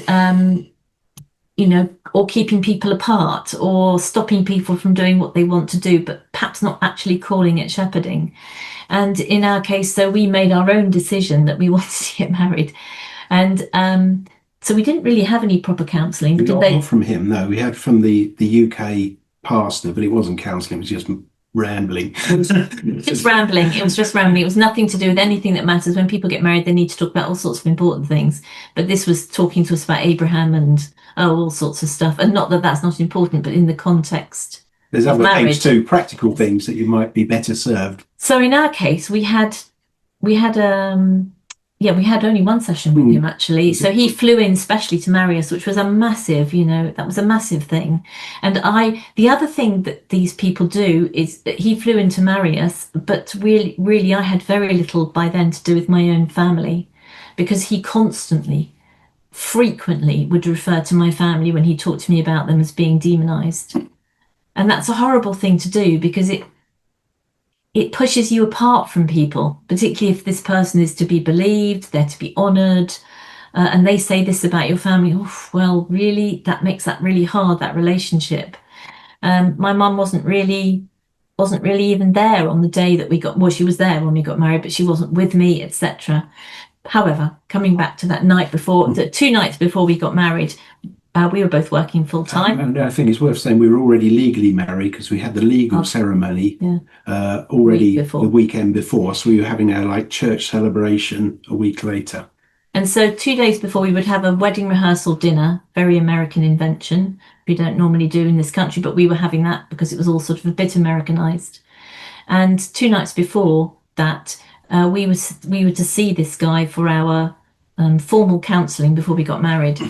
or keeping people apart, or stopping people from doing what they want to do, but perhaps not actually calling it shepherding. And in our case, so we made our own decision that we wanted to get married. And so we didn't really have any proper counselling. Not from him, no. We had from the UK pastor, but it wasn't counselling, it was just rambling. Just rambling. It was just rambling. It was nothing to do with anything that matters. When people get married, they need to talk about all sorts of important things. But this was talking to us about Abraham and all sorts of stuff. And not that that's not important, but in the context. There's other things too, practical things that you might be better served. So in our case, we had only one session with him, actually. So he flew in specially to marry us, which was a massive, that was a massive thing. And the other thing that these people do is that he flew in to marry us, but really I had very little by then to do with my own family, because he frequently would refer to my family when he talked to me about them as being demonized. And that's a horrible thing to do, because it pushes you apart from people, particularly if this person is to be believed, they're to be honoured, and they say this about your family. Oh, well, really, that makes that really hard, that relationship. My mum wasn't really even there on the day that she was there when we got married, but she wasn't with me, etc. However, coming back to that night before, the 2 nights before we got married, we were both working full time. I think it's worth saying we were already legally married, because we had the legal ceremony already the weekend before. So we were having our church celebration a week later. And so 2 days before, we would have a wedding rehearsal dinner, very American invention. We don't normally do in this country, but we were having that because it was all sort of a bit Americanized. And 2 nights before that, we were to see this guy for our formal counselling before we got married.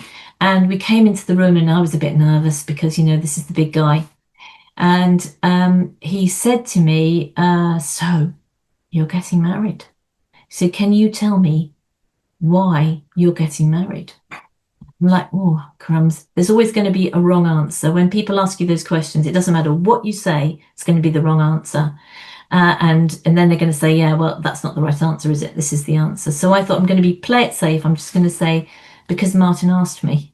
And we came into the room, and I was a bit nervous because, this is the big guy. And he said to me, so you're getting married. He said, can you tell me why you're getting married? I'm like, oh, crumbs. There's always going to be a wrong answer. When people ask you those questions, it doesn't matter what you say, it's going to be the wrong answer. And then they're going to say, yeah, well, that's not the right answer, is it? This is the answer. So I thought, I'm going to play it safe. I'm just going to say, because Martin asked me.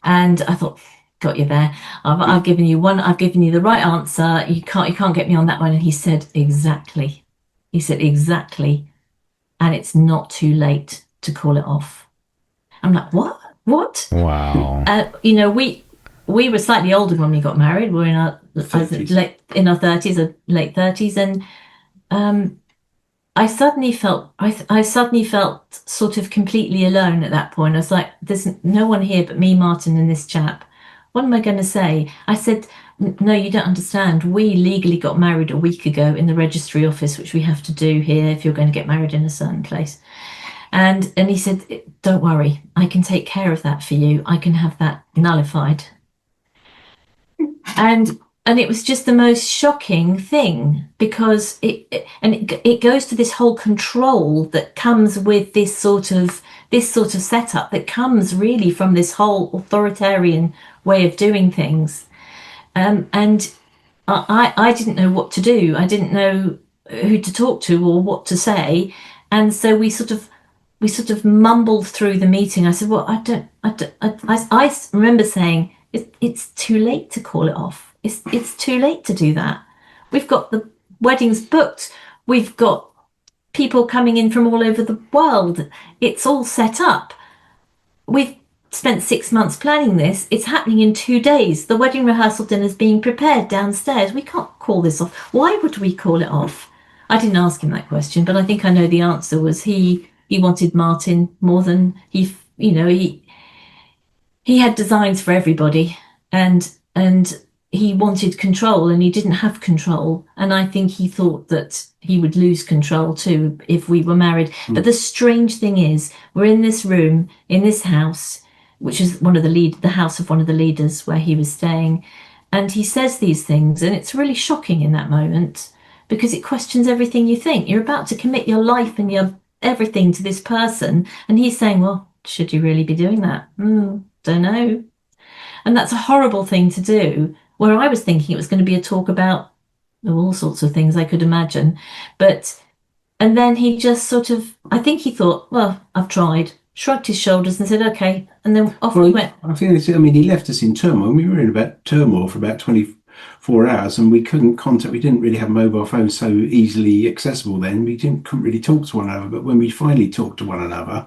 And I thought, got you there. I've given you the right answer. You can't get me on that one. And he said, exactly. And it's not too late to call it off. I'm like, what? Wow. We were slightly older when we got married. We were in our 30s or late 30s, and I suddenly felt sort of completely alone at that point. I was like, there's no one here but me, Martin, and this chap. what am I going to say? I said, no, you don't understand. We legally got married a week ago in the registry office, which we have to do here if you're going to get married in a certain place. And he said, don't worry, I can take care of that for you. I can have that nullified. And it was just the most shocking thing, because it goes to this whole control that comes with this sort of setup that comes really from this whole authoritarian way of doing things. And I didn't know what to do. I didn't know who to talk to or what to say. And so we sort of mumbled through the meeting. I said, well, I remember saying, it's too late to call it off. It's too late to do that. We've got the weddings booked. We've got people coming in from all over the world. It's all set up. We've spent 6 months planning this. It's happening in 2 days. The wedding rehearsal dinner is being prepared downstairs. We can't call this off. Why would we call it off? I didn't ask him that question, but I think I know the answer was he wanted Martin more than he had designs for everybody, and he wanted control, and he didn't have control. And I think he thought that he would lose control too if we were married. But the strange thing is, we're in this room, in this house, which is the house of one of the leaders where he was staying. And he says these things, and it's really shocking in that moment, because it questions everything you think. You're about to commit your life and your everything to this person. And he's saying, well, should you really be doing that? Don't know. And that's a horrible thing to do, where I was thinking it was going to be a talk about all sorts of things I could imagine. And then he just I think he thought, well, I've tried, shrugged his shoulders and said, okay. And then off we went. I think he left us in turmoil. We were in turmoil for about 24 hours, and we couldn't contact. We didn't really have mobile phones so easily accessible then. We couldn't really talk to one another. But when we finally talked to one another,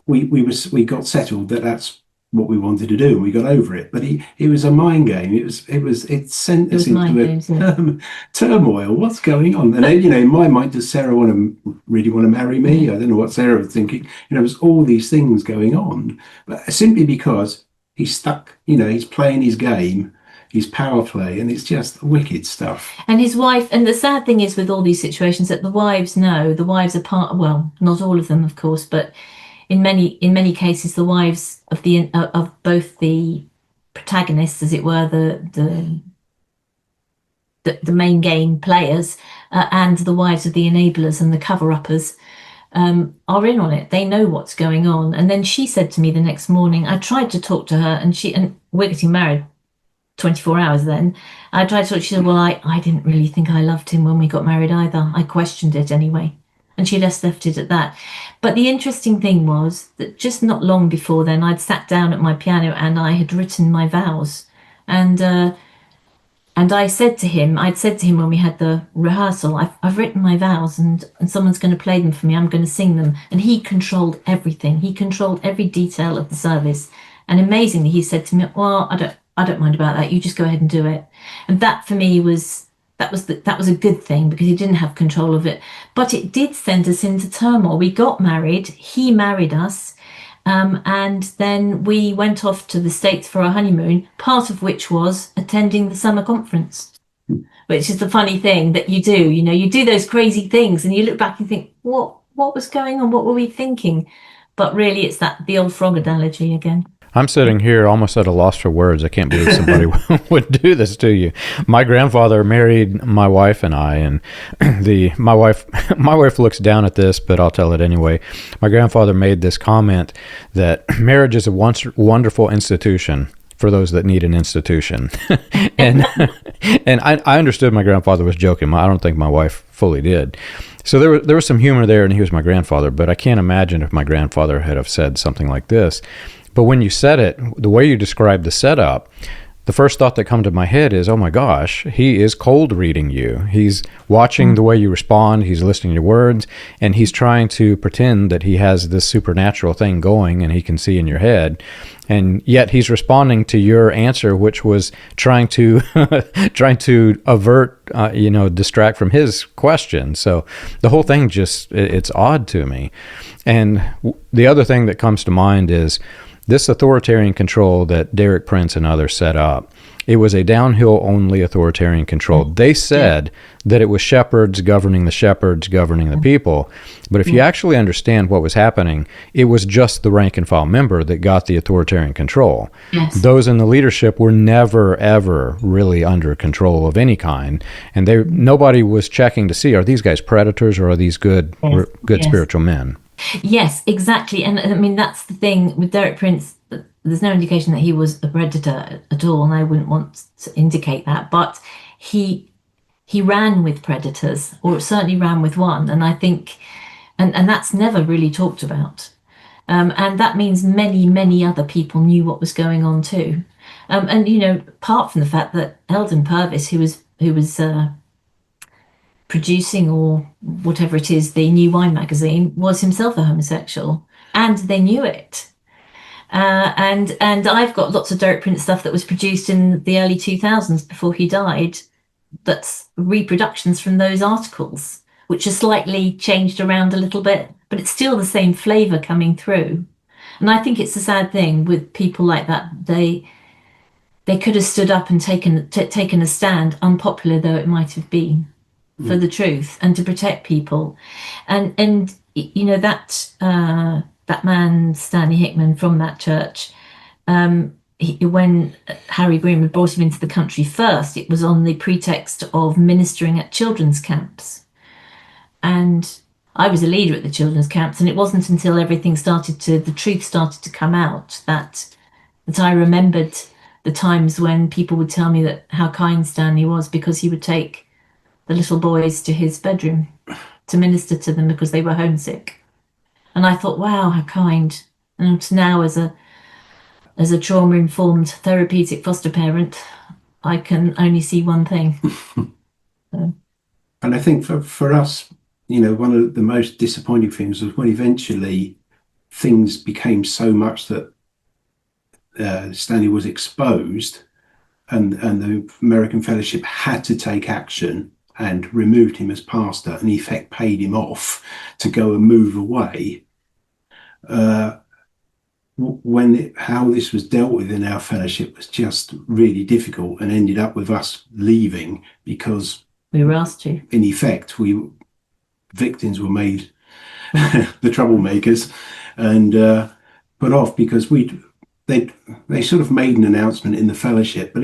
we got settled that that's what we wanted to do, and we got over it. But it was a mind game. It sent us into turmoil. What's going on? And in my mind, does Sarah really want to marry me? I don't know what Sarah was thinking. There's all these things going on, but simply because he's stuck. He's playing his game, his power play, and it's just wicked stuff. And his wife, and the sad thing is with all these situations that the wives are part. Well, not all of them, of course, but in many cases, the wives of both the protagonists, as it were, the main game players, and the wives of the enablers and the cover-uppers, are in on it. They know what's going on. And then she said to me the next morning, I tried to talk to her, and we're getting married 24 hours then. I tried to talk. She said, well, I didn't really think I loved him when we got married either. I questioned it anyway. And she left it at that. But the interesting thing was that just not long before then, I'd sat down at my piano and I had written my vows. And I'd said to him when we had the rehearsal, I've written my vows, and someone's going to play them for me. I'm going to sing them. And he controlled everything. He controlled every detail of the service. And amazingly, he said to me, well, I don't mind about that. You just go ahead and do it. And that for me was a good thing, because he didn't have control of it. But it did send us into turmoil. We got married. He married us. And then we went off to the States for our honeymoon, part of which was attending the summer conference, which is the funny thing that you do. You do those crazy things and you look back and think, what was going on? What were we thinking? But really, it's the old frog analogy again. I'm sitting here almost at a loss for words. I can't believe somebody would do this to you. My grandfather married my wife and I, and my wife looks down at this, but I'll tell it anyway. My grandfather made this comment that marriage is a wonderful institution for those that need an institution. and I understood my grandfather was joking. I don't think my wife fully did. So there was some humor there, and he was my grandfather, but I can't imagine if my grandfather had have said something like this. But when you said it, the way you described the setup, the first thought that comes to my head is, oh my gosh, he is cold reading you. He's watching the way you respond. He's listening to your words, and he's trying to pretend that he has this supernatural thing going and he can see in your head. And yet he's responding to your answer, which was trying to avert, distract from his question. So the whole thing it's odd to me. And the other thing that comes to mind is, this authoritarian control that Derek Prince and others set up, it was a downhill only authoritarian control. They said that it was shepherds governing the people. But if you actually understand what was happening, it was just the rank and file member that got the authoritarian control. Yes. Those in the leadership were never, ever really under control of any kind. And nobody was checking to see, are these guys predators or are these good spiritual men? Yes, exactly. And I mean, that's the thing with Derek Prince. There's no indication that he was a predator at all, and I wouldn't want to indicate that. But he ran with predators, or certainly ran with one. And I think, and that's never really talked about. And that means many, many other people knew what was going on too. And you know, apart from the fact that Eldon Purvis, who was producing or whatever it is, the New Wine magazine, was himself a homosexual, and they knew it. And I've got lots of Derek Prince stuff that was produced in the early 2000s before he died. That's reproductions from those articles, which are slightly changed around a little bit, but it's still the same flavour coming through. And I think it's a sad thing with people like that. They could have stood up and taken a stand, unpopular though it might have been, for the truth and to protect people. And you know, that man, Stanley Hickman from that church, when Harry Greenwood brought him into the country first, it was on the pretext of ministering at children's camps. And I was a leader at the children's camps, and it wasn't until the truth started to come out that I remembered the times when people would tell me that how kind Stanley was, because he would take the little boys to his bedroom to minister to them because they were homesick. And I thought, wow, how kind. And now as a trauma-informed therapeutic foster parent, I can only see one thing. And I think for us, you know, one of the most disappointing things was when eventually things became so much that Stanley was exposed, and the American Fellowship had to take action and removed him as pastor, and in effect paid him off to go and move away. How this was dealt with in our fellowship was just really difficult, and ended up with us leaving because we were asked to. In effect, victims were made the troublemakers and put off because they sort of made an announcement in the fellowship, but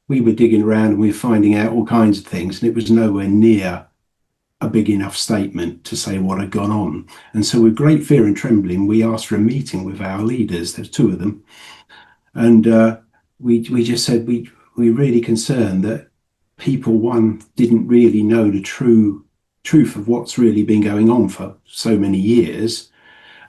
we were digging around and we were finding out all kinds of things, and it was nowhere near a big enough statement to say what had gone on. And so with great fear and trembling, we asked for a meeting with our leaders. There's two of them. And we just said we're really concerned that people, one, didn't really know the truth of what's really been going on for so many years.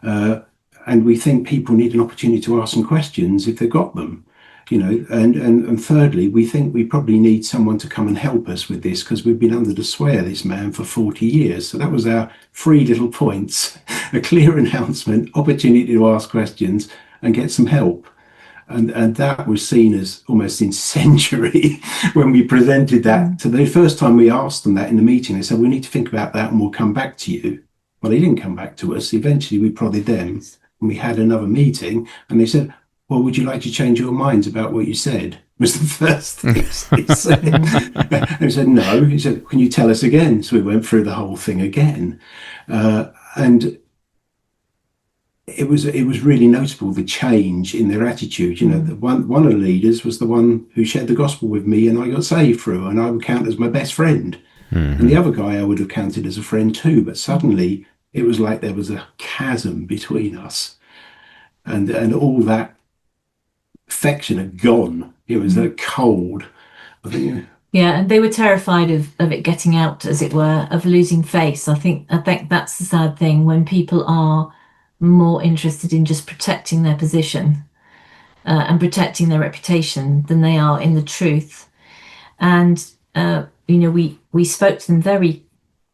And we think people need an opportunity to ask some questions if they've got them. You know, and thirdly, we think we probably need someone to come and help us with this, because we've been under the sway of this man for 40 years. So that was our 3 little points: a clear announcement, opportunity to ask questions, and get some help. And that was seen as almost incendiary when we presented that. So the first time we asked them that in the meeting, they said, we need to think about that and we'll come back to you. Well, they didn't come back to us. Eventually we prodded them, and we had another meeting, and they said, well, would you like to change your minds about what you said? Was the first thing he said. And he said, no. He said, can you tell us again? So we went through the whole thing again. And it was really notable, the change in their attitude. You know, one of the leaders was the one who shared the gospel with me, and I got saved through, and I would count as my best friend. Mm-hmm. And the other guy I would have counted as a friend too. But suddenly it was like there was a chasm between us, and all that affection had gone. It was that cold. I think. Yeah, and they were terrified of it getting out, as it were, of losing face. I think that's the sad thing, when people are more interested in just protecting their position and protecting their reputation than they are in the truth. And you know, we spoke to them very,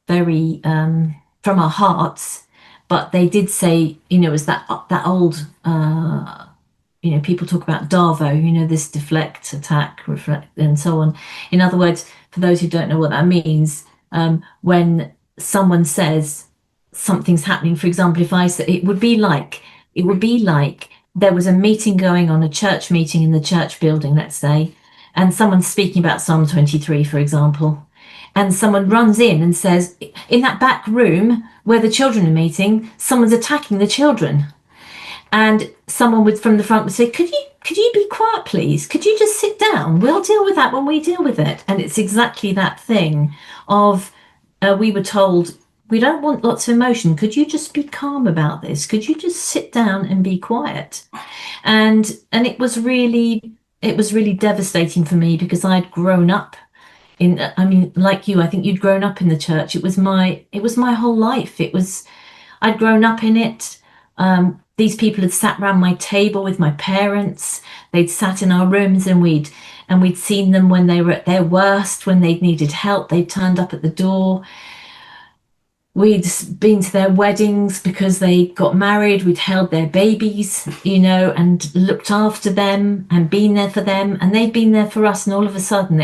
very from our hearts, but they did say, you know, it was that old. You know, people talk about DARVO, you know, this deflect, attack, reflect, and so on. In other words, for those who don't know what that means, when someone says something's happening, for example, if I say, it would be like It would be like there was a meeting going on, a church meeting in the church building, let's say, and someone's speaking about Psalm 23, for example, and someone runs in and says, in that back room where the children are meeting, someone's attacking the children. And someone would from the front would say, could you be quiet, please? Could you just sit down? We'll deal with that when we deal with it. And it's exactly that thing of, we were told, we don't want lots of emotion. Could you just be calm about this? Could you just sit down and be quiet? And it was really devastating for me, because I'd grown up in, I mean, like you, I think you'd grown up in the church. It was my whole life. I'd grown up in it. These people had sat around my table with my parents. They'd sat in our rooms, and we'd seen them when they were at their worst, when they needed help. They turned up at the door. We'd been to their weddings because they got married. We'd held their babies, and looked after them and been there for them. And they'd been there for us. And all of a sudden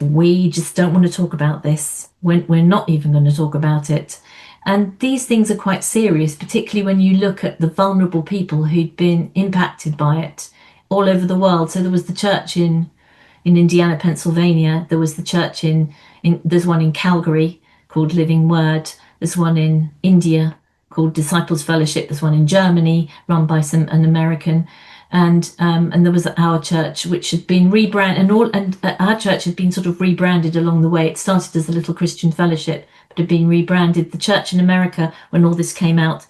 we just don't want to talk about this. We're not even going to talk about it. And these things are quite serious, particularly when you look at the vulnerable people who'd been impacted by it all over the world. So there was the church in Indiana, Pennsylvania. There was the church there's one in Calgary called Living Word. There's one in India called Disciples Fellowship. There's one in Germany run by an American. And there was our church, which had been rebranded, and our church had been sort of rebranded along the way. It started as a Little Christian Fellowship, but had been rebranded. The church in America, when all this came out,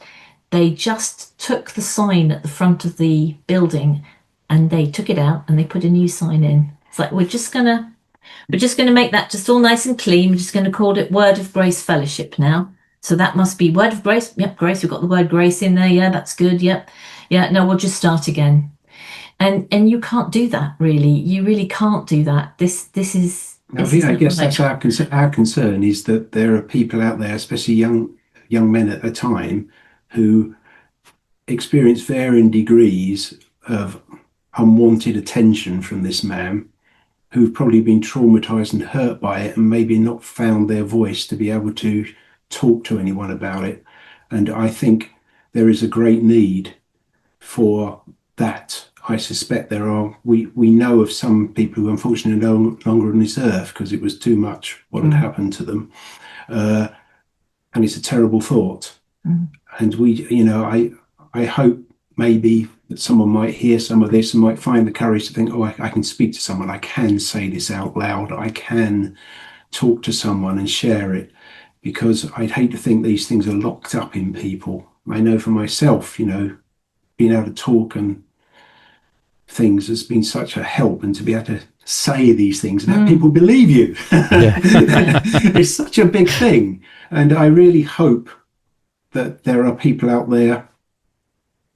they just took the sign at the front of the building and they took it out and they put a new sign in. It's like, we're just gonna make that just all nice and clean. We're just going to call it Word of Grace Fellowship now. So that must be Word of Grace. Yep, grace. We've got the word grace in there. Yeah, that's good. Yep. Yeah, no, we'll just start again. And you can't do that, really. You really can't do that. This is. I guess that's our concern, is that there are people out there, especially young men at a time, who experience varying degrees of unwanted attention from this man, who've probably been traumatized and hurt by it, and maybe not found their voice to be able to talk to anyone about it. And I think there is a great need for that. I suspect we know of some people who unfortunately are no longer on this earth because it was too much what had happened to them. And it's a terrible thought. And I hope maybe that someone might hear some of this and might find the courage to think, I can speak to someone. I can say this out loud. I can talk to someone and share it, because I'd hate to think these things are locked up in people. I know for myself, being able to talk and things has been such a help, and to be able to say these things and have people believe you. It's such a big thing. And I really hope that there are people out there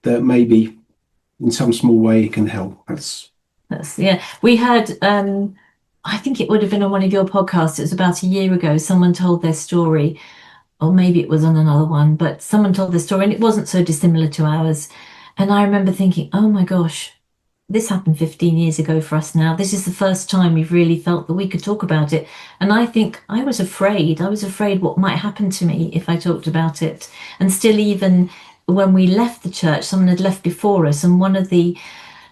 that maybe in some small way can help. That's we had I think it would have been on one of your podcasts. It was about a year ago. Someone told their story, or maybe it was on another one, but someone told their story and it wasn't so dissimilar to ours. And I remember thinking, oh my gosh, this happened 15 years ago for us now. This is the first time we've really felt that we could talk about it. And I think I was afraid what might happen to me if I talked about it. And still, even when we left the church, someone had left before us, and one of the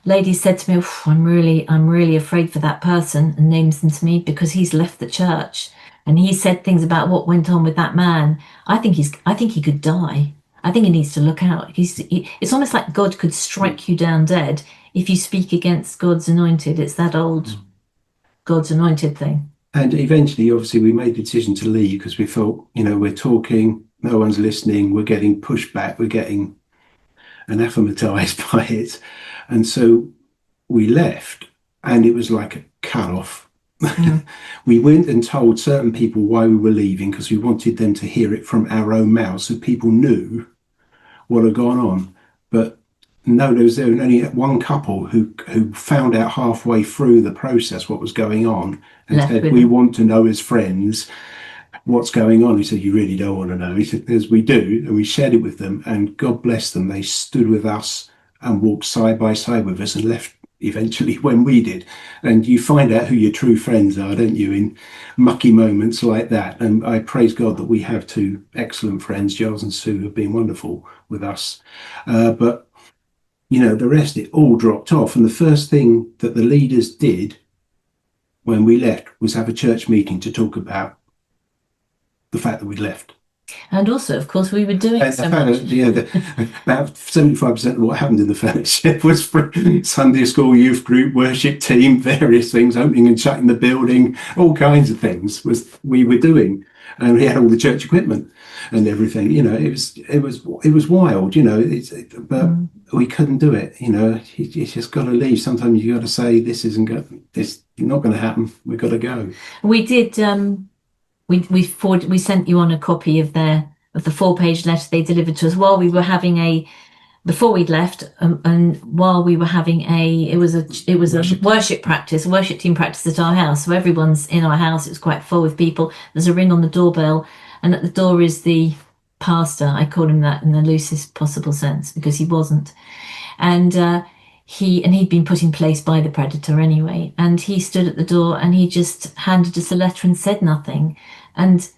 ladies said to me, I'm really afraid for that person, and names them to me, because he's left the church and he said things about what went on with that man. I think he could die. I think he needs to look out. It's almost like God could strike you down dead if you speak against God's anointed. It's that old God's anointed thing. And eventually, obviously, we made the decision to leave because we thought, we're talking, no one's listening, we're getting pushed back, we're getting anathematized by it. And so we left, and it was like a cut-off. We went and told certain people why we were leaving, because we wanted them to hear it from our own mouths so people knew what had gone on. But no, there was only one couple who found out halfway through the process what was going on, and said, we want to know as friends what's going on. He said, you really don't want to know? He said, as we do. And we shared it with them, and God bless them, they stood with us and walked side by side with us and left eventually when we did. And you find out who your true friends are, don't you, in mucky moments like that. And I praise God that we have two excellent friends, Giles and Sue, have been wonderful with us. But, the rest, it all dropped off. And the first thing that the leaders did when we left was have a church meeting to talk about the fact that we'd left. And also, of course, we were doing And so the much. about 75% of what happened in the fellowship was for Sunday school, youth group, worship team, various things, opening and shutting the building, all kinds of things we were doing. And we had all the church equipment and everything. It was wild. But we couldn't do it. You just got to leave. Sometimes you got to say, this not going to happen. We've got to go. We did. We sent you on a copy of the 4-page letter they delivered to us while we were having before we'd left, and while we were having it was a worship team practice at our house. So everyone's in our house. It was quite full with people. There's a ring on the doorbell, and at the door is the pastor. I call him that in the loosest possible sense because he wasn't, and he'd been put in place by the predator anyway. And he stood at the door and he just handed us a letter and said nothing, and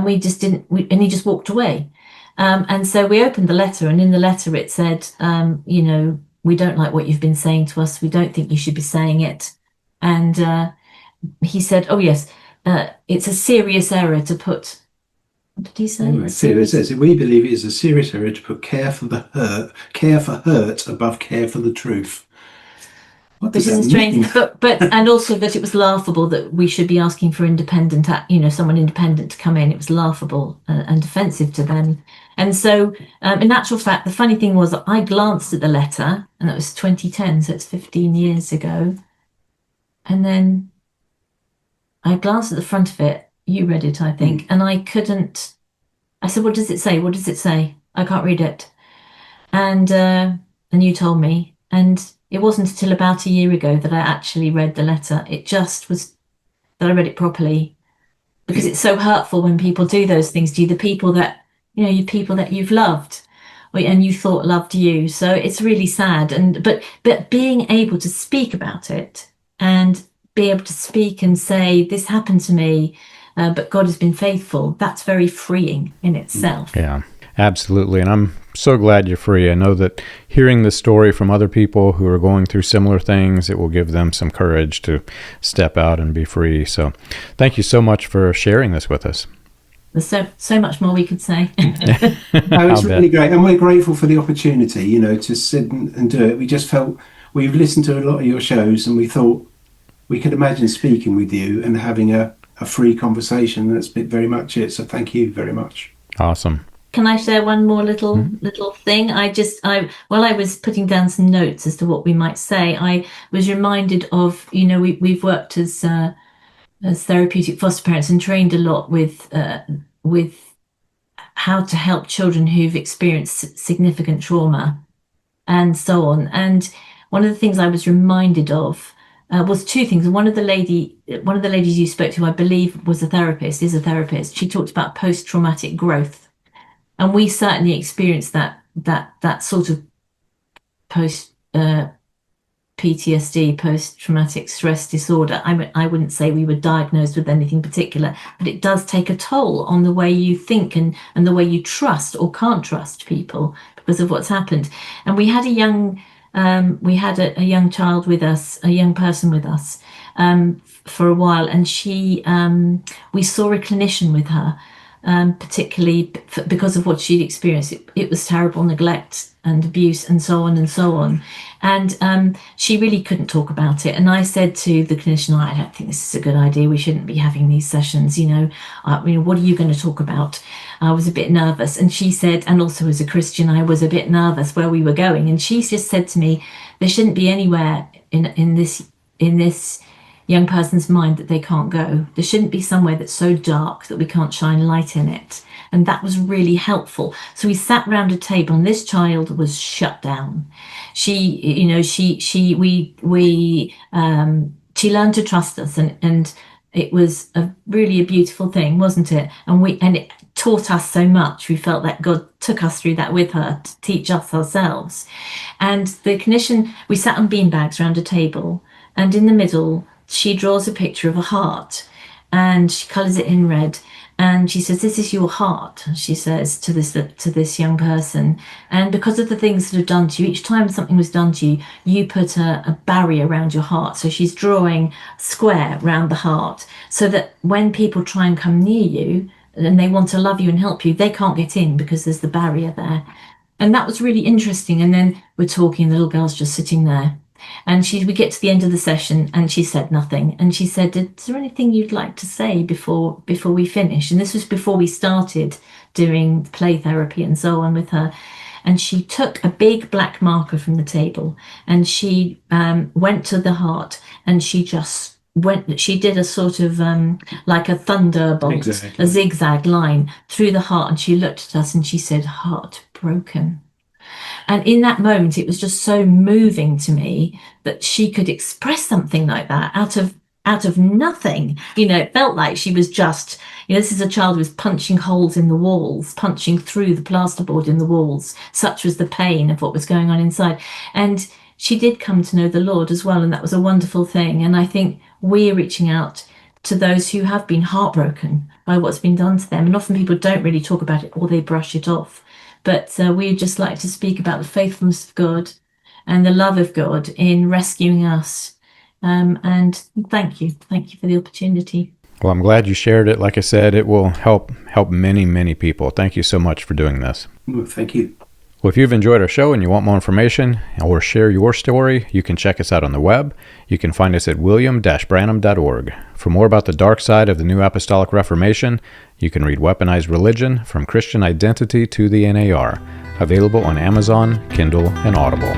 we just didn't. And he just walked away. And so we opened the letter, and in the letter it said, we don't like what you've been saying to us. We don't think you should be saying it. And he said, oh, yes, it's a serious error to put. What did he say? Anyway, it says, we believe it is a serious error to put care for hurt above care for the truth. Which is strange, but and also that it was laughable that we should be asking for someone independent to come in. It was laughable and offensive to them. And so, in actual fact, the funny thing was that I glanced at the letter, and that was 2010, so it's 15 years ago. And then I glanced at the front of it. You read it, I think, and I couldn't. I said, "What does it say? What does it say? I can't read it." And you told me, and it wasn't until about a year ago that I actually read the letter. It just was that I read it properly, because it's so hurtful when people do those things to you. The people that people that you've loved, and you thought loved you. So it's really sad. But being able to speak about it and be able to speak and say, "This happened to me, but God has been faithful," that's very freeing in itself. Yeah, absolutely. And I'm so glad you're free. I know that hearing this story from other people who are going through similar things, it will give them some courage to step out and be free. So thank you so much for sharing this with us. There's so much more we could say. It's really great. And we're grateful for the opportunity, to sit and do it. We just felt we've listened to a lot of your shows, and we thought we could imagine speaking with you and having a free conversation. That's been very much it. So thank you very much. Awesome. Can I share one more little thing? While I was putting down some notes as to what we might say, I was reminded of, we've worked as therapeutic foster parents and trained a lot with how to help children who've experienced significant trauma and so on. And one of the things I was reminded of was two things. One of the ladies you spoke to, I believe, is a therapist. She talked about post-traumatic growth. And we certainly experienced that sort of post PTSD, post-traumatic stress disorder. I wouldn't say we were diagnosed with anything particular, but it does take a toll on the way you think and the way you trust or can't trust people because of what's happened. And we had a young child with us, a young person with us for a while, and we saw a clinician with her. Particularly because of what she'd experienced. It was terrible neglect and abuse and so on and so on. And she really couldn't talk about it. And I said to the clinician, I don't think this is a good idea. We shouldn't be having these sessions. What are you going to talk about? I was a bit nervous. And she said, and also as a Christian, I was a bit nervous where we were going. And she just said to me, there shouldn't be anywhere in this young person's mind that they can't go. There shouldn't be somewhere that's so dark that we can't shine light in it. And that was really helpful. So we sat round a table, and this child was shut down. She learned to trust us, and it was really a beautiful thing, wasn't it? And it taught us so much. We felt that God took us through that with her to teach us ourselves. And the clinician, we sat on beanbags around a table, and in the middle, she draws a picture of a heart, and she colours it in red. And she says, "This is your heart," she says to this young person. "And because of the things that have done to you, each time something was done to you, you put a barrier around your heart." So she's drawing a square around the heart so that when people try and come near you and they want to love you and help you, they can't get in because there's the barrier there. And that was really interesting. And then we're talking, the little girl's just sitting there. And we get to the end of the session and she said nothing. And she said, "Is there anything you'd like to say before we finish?" And this was before we started doing play therapy and so on with her. And she took a big black marker from the table and she went to the heart, and she did a sort of like a thunderbolt, a zigzag line through the heart. And she looked at us and she said, "Heart broken." And in that moment, it was just so moving to me that she could express something like that out of nothing. It felt like she was just, this is a child who was punching holes in the walls, punching through the plasterboard in the walls. Such was the pain of what was going on inside. And she did come to know the Lord as well. And that was a wonderful thing. And I think we're reaching out to those who have been heartbroken by what's been done to them. And often people don't really talk about it, or they brush it off. But we'd just like to speak about the faithfulness of God and the love of God in rescuing us. And thank you for the opportunity. Well, I'm glad you shared it. Like I said, it will help many, many people. Thank you so much for doing this. Well, thank you. Well, if you've enjoyed our show and you want more information or share your story, you can check us out on the web. You can find us at william-branham.org. For more about the dark side of the New Apostolic Reformation, you can read Weaponized Religion: From Christian Identity to the NAR, available on Amazon, Kindle, and Audible.